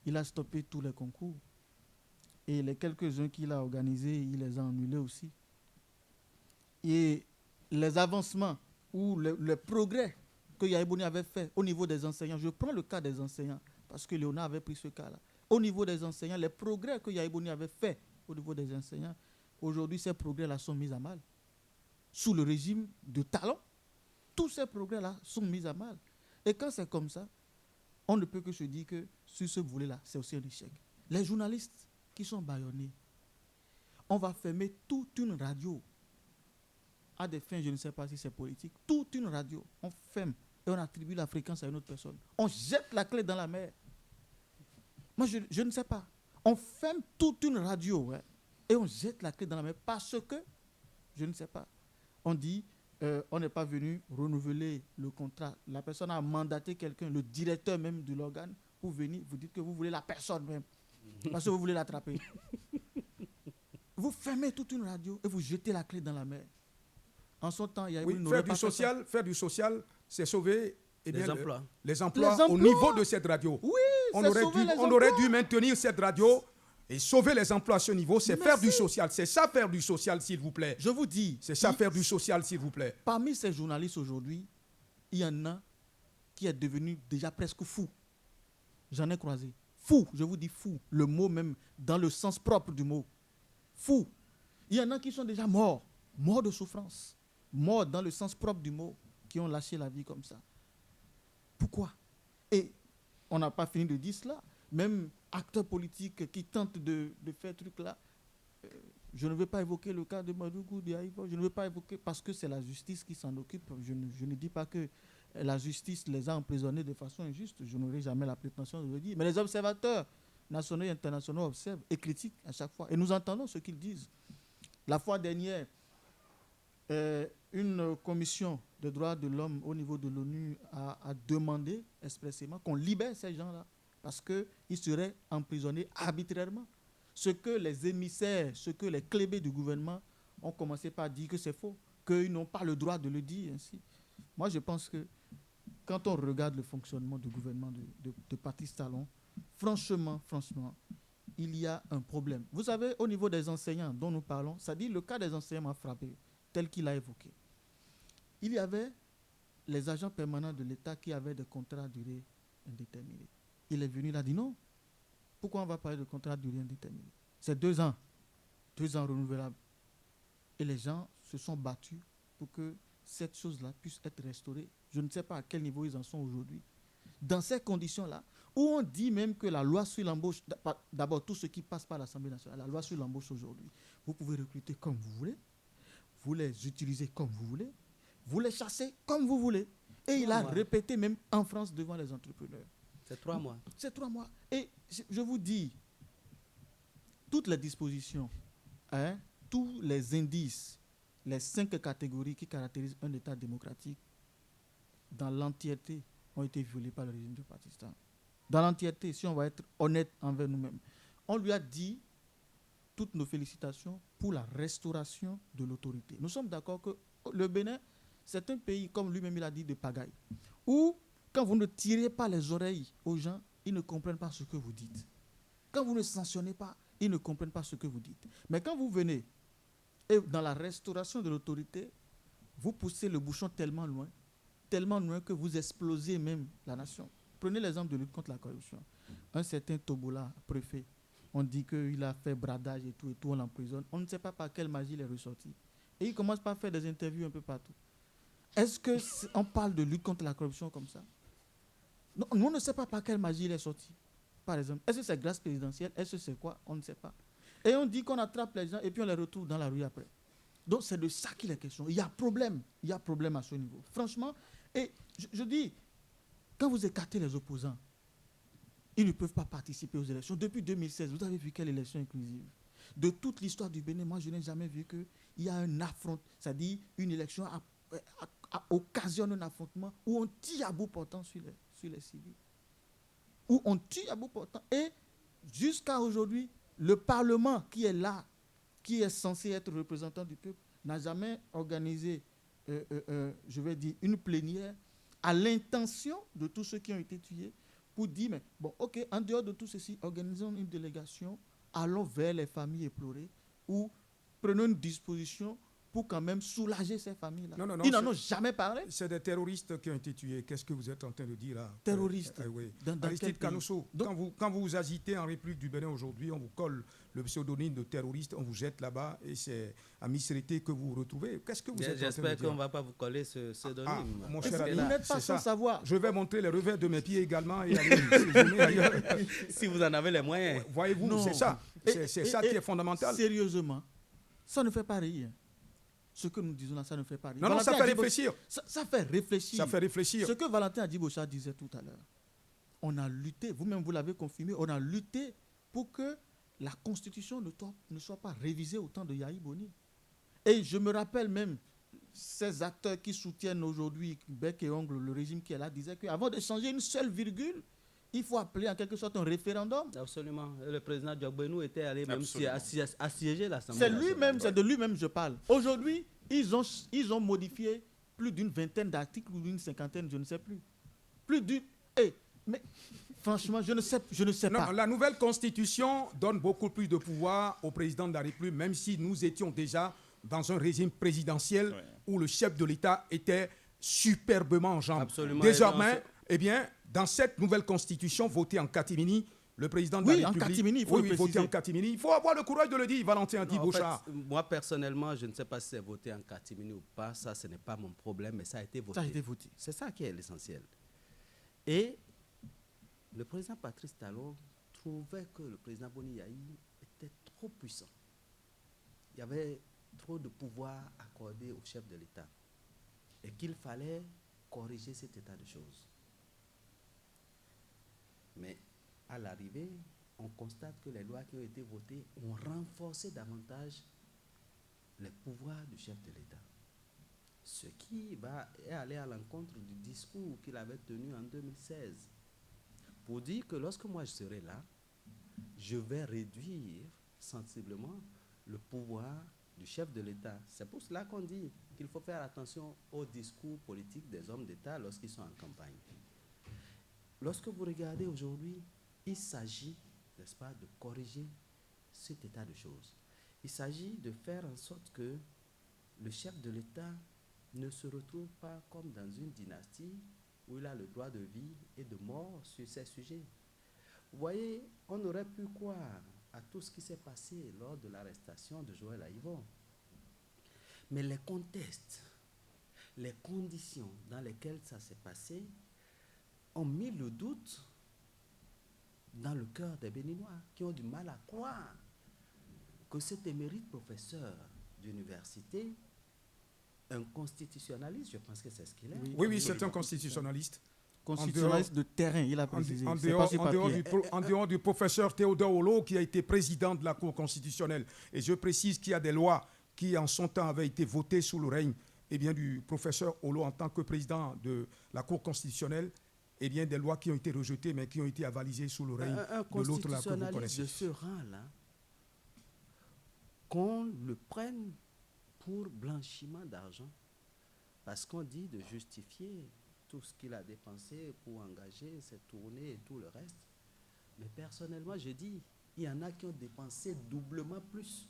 il a stoppé tous les concours. Et les quelques-uns qu'il a organisés, il les a annulés aussi. Et les avancements ou le progrès que Yahya Boni avait fait au niveau des enseignants, je prends le cas des enseignants, parce que Léonard avait pris ce cas-là. Au niveau des enseignants, les progrès que Yahya Boni avait fait au niveau des enseignants, aujourd'hui, ces progrès-là sont mis à mal. Sous le régime de Talon, tous ces progrès-là sont mis à mal. Et quand c'est comme ça, on ne peut que se dire que sur ce volet-là, c'est aussi un échec. Les journalistes qui sont bâillonnés, on va fermer toute une radio à des fins, je ne sais pas si c'est politique, toute une radio, on ferme et on attribue la fréquence à une autre personne. On jette la clé dans la mer. Moi, je ne sais pas. On ferme toute une radio et on jette la clé dans la mer parce que, je ne sais pas, on dit, on n'est pas venu renouveler le contrat. La personne a mandaté quelqu'un, le directeur même de l'organe, pour venir. Vous dites que vous voulez la personne même, parce que vous voulez l'attraper. Vous fermez toute une radio et vous jetez la clé dans la mer. En son temps, il y a faire du social, c'est sauver les emplois. Les emplois au niveau de cette radio. Oui, on aurait dû maintenir cette radio et sauver les emplois à ce niveau. C'est faire du social. C'est ça, faire du social, s'il vous plaît. Je vous dis. C'est ça, faire du social, s'il vous plaît. Parmi ces journalistes aujourd'hui, il y en a qui est devenu déjà presque fou. J'en ai croisé. Fou, je vous dis fou. Le mot même, dans le sens propre du mot. Fou. Il y en a qui sont déjà morts. Morts de souffrance. Morts dans le sens propre du mot. Qui ont lâché la vie comme ça. Pourquoi? Et on n'a pas fini de dire cela. Même acteurs politiques qui tentent de faire ce truc-là. Je ne veux pas évoquer le cas de Madougou, de Haïfa. Je ne veux pas évoquer parce que c'est la justice qui s'en occupe. Je ne dis pas que la justice les a emprisonnés de façon injuste. Je n'aurai jamais la prétention de le dire. Mais les observateurs nationaux et internationaux observent et critiquent à chaque fois. Et nous entendons ce qu'ils disent. La fois dernière, une commission des droits de l'homme au niveau de l'ONU a demandé expressément qu'on libère ces gens-là parce qu'ils seraient emprisonnés arbitrairement. Ce que les émissaires, ce que les clébés du gouvernement ont commencé par dire que c'est faux, qu'ils n'ont pas le droit de le dire ainsi. Moi, je pense que quand on regarde le fonctionnement du gouvernement de Patrice Talon, franchement, il y a un problème. Vous savez, au niveau des enseignants dont nous parlons, c'est-à-dire le cas des enseignants m'a frappé, tel qu'il a évoqué. Il y avait les agents permanents de l'État qui avaient des contrats à durée indéterminée. Il est venu, il a dit non. Pourquoi on va parler de contrat à durée indéterminée? C'est 2 ans. 2 ans renouvelables. Et les gens se sont battus pour que cette chose-là puisse être restaurée. Je ne sais pas à quel niveau ils en sont aujourd'hui. Dans ces conditions-là, où on dit même que la loi sur l'embauche, d'abord tout ce qui passe par l'Assemblée nationale, la loi sur l'embauche aujourd'hui, vous pouvez recruter comme vous voulez, vous les utilisez comme vous voulez, vous les chassez comme vous voulez. Et il a répété même en France devant les entrepreneurs. C'est 3 mois. C'est 3 mois. Et je vous dis, toutes les dispositions, tous les indices, les 5 catégories qui caractérisent un État démocratique, dans l'entièreté, ont été violées par le régime du Pakistan. Dans l'entièreté, si on va être honnête envers nous-mêmes. On lui a dit toutes nos félicitations pour la restauration de l'autorité. Nous sommes d'accord que le Bénin, c'est un pays, comme lui-même il a dit, de pagaille, où quand vous ne tirez pas les oreilles aux gens, ils ne comprennent pas ce que vous dites. Quand vous ne sanctionnez pas, ils ne comprennent pas ce que vous dites. Mais quand vous venez, et dans la restauration de l'autorité, vous poussez le bouchon tellement loin que vous explosez même la nation. Prenez l'exemple de lutte contre la corruption. Un certain Tobola, préfet, on dit qu'il a fait bradage et tout, on l'emprisonne. On ne sait pas par quelle magie il est ressorti. Et il commence par faire des interviews un peu partout. Est-ce qu'on parle de lutte contre la corruption comme ça? Non, on ne sait pas par quelle magie il est sorti, par exemple. Est-ce que c'est grâce présidentielle? Est-ce que c'est quoi? On ne sait pas. Et on dit qu'on attrape les gens et puis on les retrouve dans la rue après. Donc c'est de ça qu'il est question. Il y a problème à ce niveau. Franchement, et je dis, quand vous écartez les opposants, ils ne peuvent pas participer aux élections. Depuis 2016, vous avez vu quelle élection inclusive? De toute l'histoire du Bénin, moi je n'ai jamais vu qu'il y a un affrontement, c'est-à-dire une élection occasionne un affrontement où on tire à bout portant sur les civils. Où on tire à bout portant. Et jusqu'à aujourd'hui, le Parlement qui est là, qui est censé être représentant du peuple, n'a jamais organisé, je vais dire, une plénière à l'intention de tous ceux qui ont été tués pour dire, mais bon, ok, en dehors de tout ceci, organisons une délégation, allons vers les familles éplorées ou prenons une disposition pour quand même soulager ces familles-là. Non, ils n'en ont jamais parlé. C'est des terroristes qui ont été tués. Qu'est-ce que vous êtes en train de dire là? Terroristes. Oui. Dans Aristide Canosso, donc, quand vous agitez en République du Bénin aujourd'hui, on vous colle le pseudonyme de terroriste, on vous jette là-bas et c'est à Misrété que vous vous retrouvez. Qu'est-ce que vous êtes en train de dire? J'espère qu'on ne va pas vous coller ce pseudonyme. Mon cher ami, vous n'êtes pas sans savoir. Je vais montrer les revers de mes pieds également et aller séjourner ailleurs. Si vous en avez les moyens. Voyez-vous, Non. c'est ça. C'est ça qui est fondamental. Sérieusement, ça ne fait pas rire. Ce que nous disons là, ça ne fait pas rire. Non, ça fait réfléchir. Ça fait réfléchir. Ça fait réfléchir. Ce que Valentin Adjibocha disait tout à l'heure, on a lutté, vous-même vous l'avez confirmé, on a lutté pour que la Constitution ne soit pas révisée au temps de Yahi Boni. Et je me rappelle même, ces acteurs qui soutiennent aujourd'hui, bec et ongle, le régime qui est là, disaient qu'avant de changer une seule virgule, il faut appeler en quelque sorte un référendum. Absolument. Le président Diogbenou était allé même assiéger l'Assemblée. C'est lui-même, c'est de lui-même que je parle. Aujourd'hui, ils ont modifié plus d'une vingtaine d'articles ou d'une cinquantaine, je ne sais plus. Plus d'une... mais franchement, je ne sais pas. La nouvelle constitution donne beaucoup plus de pouvoir au président de la République, même si nous étions déjà dans un régime présidentiel où le chef de l'État était superbement en jambes. Absolument. Désormais, dans cette nouvelle constitution votée en catimini, le président de la République... en catimini, il faut le voter en catimini. Il faut avoir le courage de le dire, Valentin Adjibocha. En fait, moi, personnellement, je ne sais pas si c'est voté en catimini ou pas. Ça, ce n'est pas mon problème, mais ça a été voté. Ça a été voté. C'est ça qui est l'essentiel. Et le président Patrice Talon trouvait que le président Boni Yahi était trop puissant. Il y avait trop de pouvoir accordé au chef de l'État et qu'il fallait corriger cet état de choses. Mais à l'arrivée, on constate que les lois qui ont été votées ont renforcé davantage les pouvoirs du chef de l'État. Ce qui est allé à l'encontre du discours qu'il avait tenu en 2016 pour dire que lorsque moi je serai là, je vais réduire sensiblement le pouvoir du chef de l'État. C'est pour cela qu'on dit qu'il faut faire attention au discours politique des hommes d'État lorsqu'ils sont en campagne. Lorsque vous regardez aujourd'hui, il s'agit, n'est-ce pas, de corriger cet état de choses. Il s'agit de faire en sorte que le chef de l'État ne se retrouve pas comme dans une dynastie où il a le droit de vie et de mort sur ces sujets. Vous voyez, on aurait pu croire à tout ce qui s'est passé lors de l'arrestation de Joël Aïvon. Mais les contextes, les conditions dans lesquelles ça s'est passé ont mis le doute dans le cœur des Béninois qui ont du mal à croire que cet émérite professeur d'université, un constitutionnaliste, je pense que c'est ce qu'il est. Oui, c'est un constitutionnaliste. Constitutionnaliste de terrain, il a précisé. En C'est pas sur papier. dehors du professeur Théodore Olo, qui a été président de la Cour constitutionnelle. Et je précise qu'il y a des lois qui, en son temps, avaient été votées sous le règne du professeur Olo en tant que président de la Cour constitutionnelle. Eh bien, des lois qui ont été rejetées, mais qui ont été avalisées sous le règne de l'autre là que vous connaissez. De ce rang-là, qu'on le prenne pour blanchiment d'argent, parce qu'on dit de justifier tout ce qu'il a dépensé pour engager cette tournée et tout le reste. Mais personnellement, je dis, il y en a qui ont dépensé doublement plus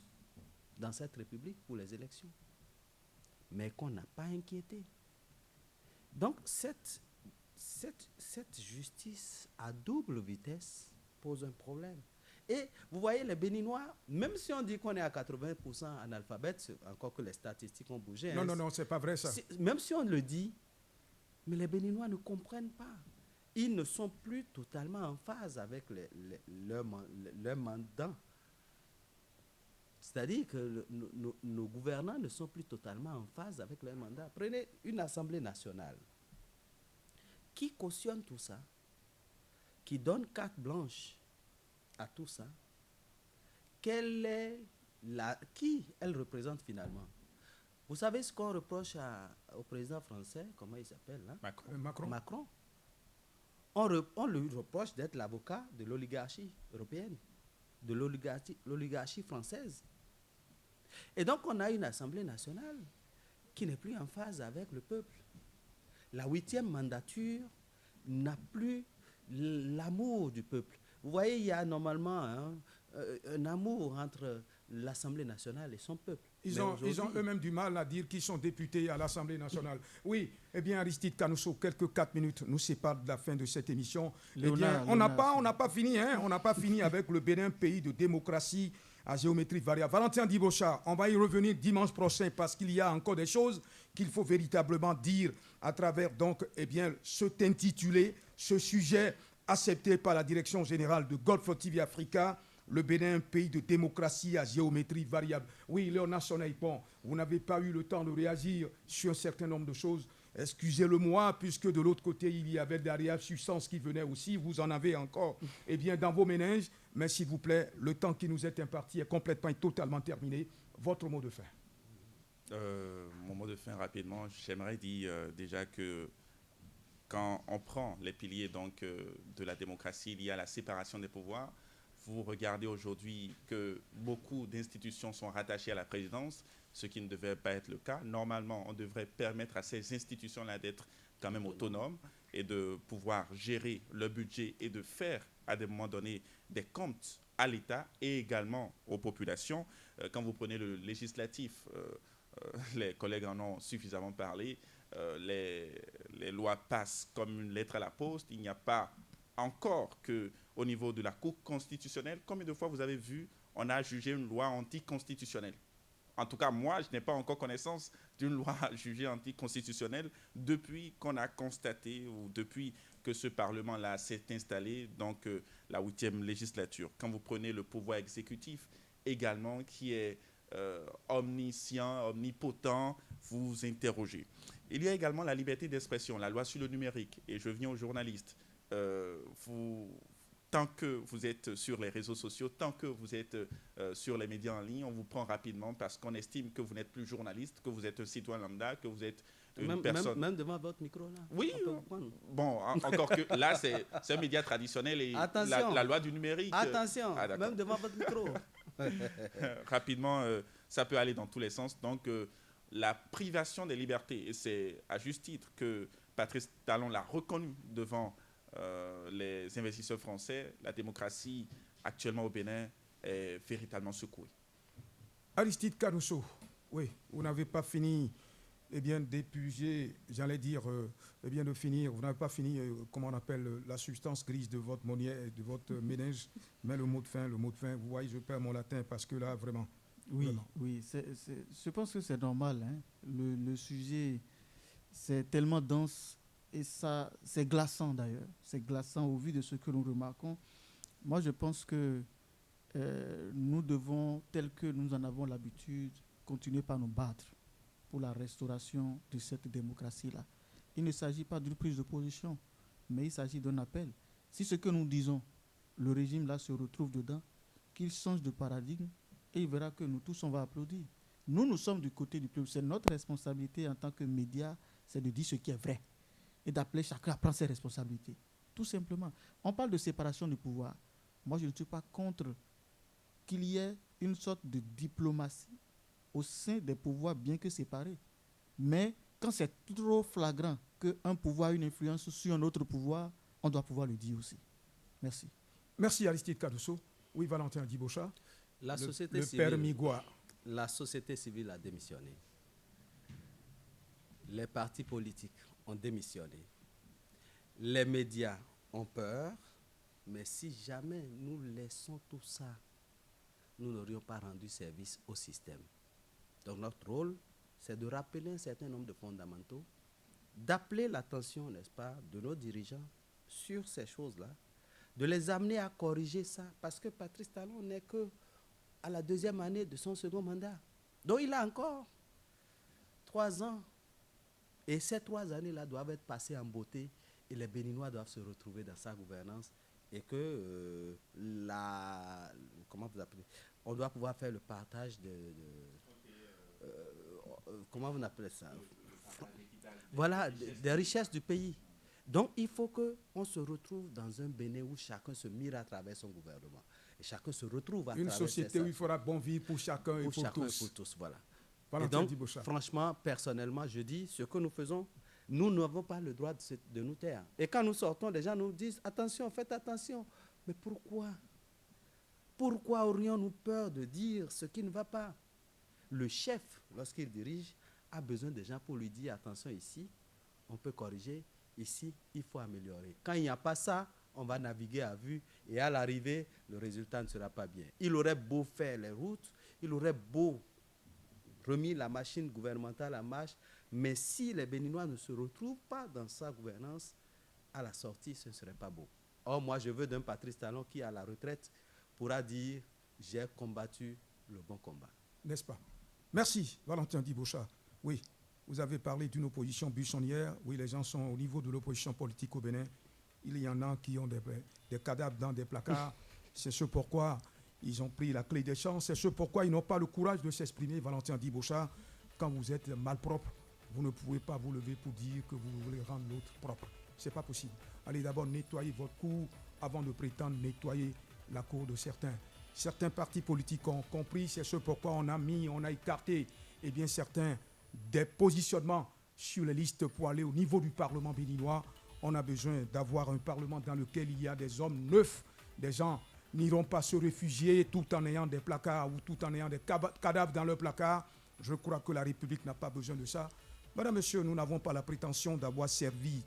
dans cette République pour les élections, mais qu'on n'a pas inquiété. Donc, cette justice à double vitesse pose un problème. Et vous voyez, les Béninois, même si on dit qu'on est à 80% analphabètes, encore que les statistiques ont bougé. Non, c'est pas vrai ça. Même si on le dit, mais les Béninois ne comprennent pas. Ils ne sont plus totalement en phase avec leur mandat. C'est-à-dire que nos gouvernants ne sont plus totalement en phase avec leur mandat. Prenez une Assemblée nationale qui cautionne tout ça, qui donne carte blanche à tout ça. Qui elle représente finalement? Vous savez ce qu'on reproche au président français, comment il s'appelle là? Macron. On lui reproche d'être l'avocat de l'oligarchie européenne, de l'oligarchie française. Et donc on a une Assemblée nationale qui n'est plus en phase avec le peuple. La 8e mandature n'a plus l'amour du peuple. Vous voyez, il y a normalement un amour entre l'Assemblée nationale et son peuple. Ils ont eux-mêmes du mal à dire qu'ils sont députés à l'Assemblée nationale. Oui, eh bien, Aristide Kanousso, quelques 4 minutes nous séparent de la fin de cette émission. On n'a pas fini, hein. On n'a pas fini avec le Bénin, pays de démocratie à géométrie variable. Valentin Dibosha, on va y revenir dimanche prochain parce qu'il y a encore des choses qu'il faut véritablement dire à travers donc, cet intitulé, ce sujet accepté par la direction générale de Gulf TV Africa, le Bénin, pays de démocratie à géométrie variable. Oui, Léonard Sonaïpon, vous n'avez pas eu le temps de réagir sur un certain nombre de choses. Excusez-le-moi, puisque de l'autre côté, il y avait des réelles substances qui venaient aussi. Vous en avez encore dans vos méninges. Mais s'il vous plaît, le temps qui nous est imparti est complètement et totalement terminé. Votre mot de fin. Mon mot de fin, rapidement, j'aimerais dire déjà que quand on prend les piliers donc, de la démocratie, il y a la séparation des pouvoirs. Vous regardez aujourd'hui que beaucoup d'institutions sont rattachées à la présidence, ce qui ne devait pas être le cas. Normalement, on devrait permettre à ces institutions-là d'être quand même autonomes et de pouvoir gérer le budget et de faire, à des moments donnés, des comptes à l'État et également aux populations. Quand vous prenez le législatif, les collègues en ont suffisamment parlé, les lois passent comme une lettre à la poste. Il n'y a pas encore qu'au niveau de la Cour constitutionnelle, combien de fois vous avez vu, on a jugé une loi anticonstitutionnelle? En tout cas, moi, je n'ai pas encore connaissance d'une loi jugée anticonstitutionnelle depuis qu'on a constaté ou depuis que ce Parlement-là s'est installé, donc la 8e législature. Quand vous prenez le pouvoir exécutif également, qui est omniscient, omnipotent, vous vous interrogez. Il y a également la liberté d'expression, la loi sur le numérique. Et je viens aux journalistes. Tant que vous êtes sur les réseaux sociaux, tant que vous êtes sur les médias en ligne, on vous prend rapidement parce qu'on estime que vous n'êtes plus journaliste, que vous êtes un citoyen lambda, que vous êtes une personne... Même devant votre micro, là. Oui, bon, encore que là, c'est un média traditionnel et la loi du numérique... Attention, même devant votre micro. Rapidement, ça peut aller dans tous les sens. Donc, la privation des libertés, et c'est à juste titre que Patrice Talon l'a reconnu devant les investisseurs français, la démocratie actuellement au Bénin est véritablement secouée. Aristide Kanousso, oui, vous n'avez pas fini d'épuiser, j'allais dire, de finir, vous n'avez pas fini, comment on appelle, la substance grise de votre monnaie, de votre ménage, mais le mot de fin, vous voyez, je perds mon latin parce que là, vraiment... Oui, je pense que c'est normal. Hein. Le sujet, c'est tellement dense et ça, c'est glaçant d'ailleurs. C'est glaçant au vu de ce que nous remarquons. Moi, je pense que nous devons, tel que nous en avons l'habitude, continuer par nous battre pour la restauration de cette démocratie-là. Il ne s'agit pas d'une prise de position, mais il s'agit d'un appel. Si ce que nous disons, le régime là se retrouve dedans, qu'il change de paradigme et il verra que nous tous on va applaudir. Nous sommes du côté du peuple. C'est notre responsabilité en tant que médias, c'est de dire ce qui est vrai et d'appeler chacun à prendre ses responsabilités. Tout simplement. On parle de séparation du pouvoir. Moi, je ne suis pas contre qu'il y ait une sorte de diplomatie au sein des pouvoirs bien que séparés. Mais quand c'est trop flagrant qu'un pouvoir a une influence sur un autre pouvoir, on doit pouvoir le dire aussi. Merci. Merci Aristide Kadousso. Oui, Valentin Dibosha. La société le civile, père Migwa. La société civile a démissionné. Les partis politiques ont démissionné. Les médias ont peur. Mais si jamais nous laissons tout ça, nous n'aurions pas rendu service au système. Donc notre rôle, c'est de rappeler un certain nombre de fondamentaux, d'appeler l'attention, n'est-ce pas, de nos dirigeants sur ces choses-là, de les amener à corriger ça, parce que Patrice Talon n'est qu'à la 2e année de son second mandat. Donc il a encore 3 ans. Et ces 3 années-là doivent être passées en beauté et les Béninois doivent se retrouver dans sa gouvernance et que comment vous appelez, on doit pouvoir faire le partage comment vous appelez ça, voilà, des richesses du pays. Donc il faut qu'on se retrouve dans un Bénin où chacun se mire à travers son gouvernement et chacun se retrouve à une travers société où il fera bon vivre pour chacun et pour tous. Voilà. Valentin Et donc, Dibosha. franchement, personnellement, je dis, ce que nous faisons, nous n'avons pas le droit de nous taire. Et quand nous sortons, les gens nous disent, attention, faites attention. Mais pourquoi? Pourquoi aurions-nous peur de dire ce qui ne va pas? Le chef, lorsqu'il dirige, a besoin des gens pour lui dire, attention, ici, on peut corriger, ici, il faut améliorer. Quand il n'y a pas ça, on va naviguer à vue et à l'arrivée, le résultat ne sera pas bien. Il aurait beau faire les routes, il aurait beau remis la machine gouvernementale en marche, mais si les Béninois ne se retrouvent pas dans sa gouvernance, à la sortie, ce ne serait pas beau. Or, moi, je veux d'un Patrice Talon qui, à la retraite, pourra dire « j'ai combattu le bon combat ». N'est-ce pas? Merci, Valentin Dibosha. Oui, vous avez parlé d'une opposition buissonnière. Oui, les gens sont au niveau de l'opposition politique au Bénin. Il y en a qui ont des cadavres dans des placards. C'est ce pourquoi ils ont pris la clé des champs. C'est ce pourquoi ils n'ont pas le courage de s'exprimer. Valentin Dibosha, quand vous êtes malpropre, vous ne pouvez pas vous lever pour dire que vous voulez rendre l'autre propre. Ce n'est pas possible. Allez d'abord nettoyer votre cour avant de prétendre nettoyer la cour de certains. Certains partis politiques ont compris, c'est ce pourquoi on a écarté certains des positionnements sur les listes pour aller au niveau du Parlement béninois. On a besoin d'avoir un Parlement dans lequel il y a des hommes neufs. Des gens n'iront pas se réfugier tout en ayant des placards ou tout en ayant des cadavres dans leurs placards. Je crois que la République n'a pas besoin de ça. Madame, Monsieur, nous n'avons pas la prétention d'avoir servi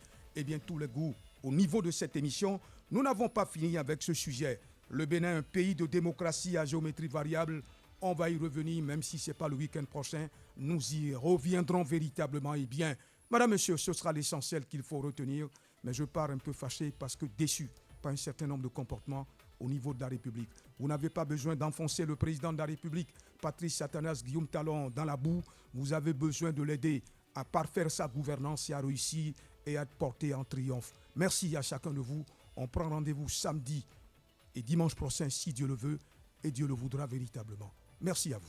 tous les goûts au niveau de cette émission. Nous n'avons pas fini avec ce sujet. Le Bénin, un pays de démocratie à géométrie variable, on va y revenir, même si ce n'est pas le week-end prochain. Nous y reviendrons véritablement et bien. Madame, Monsieur, ce sera l'essentiel qu'il faut retenir. Mais je pars un peu fâché parce que déçu par un certain nombre de comportements au niveau de la République. Vous n'avez pas besoin d'enfoncer le président de la République, Patrice Satanas Guillaume Talon, dans la boue. Vous avez besoin de l'aider à parfaire sa gouvernance et à réussir et à être porté en triomphe. Merci à chacun de vous. On prend rendez-vous samedi et dimanche prochain, si Dieu le veut, et Dieu le voudra véritablement. Merci à vous.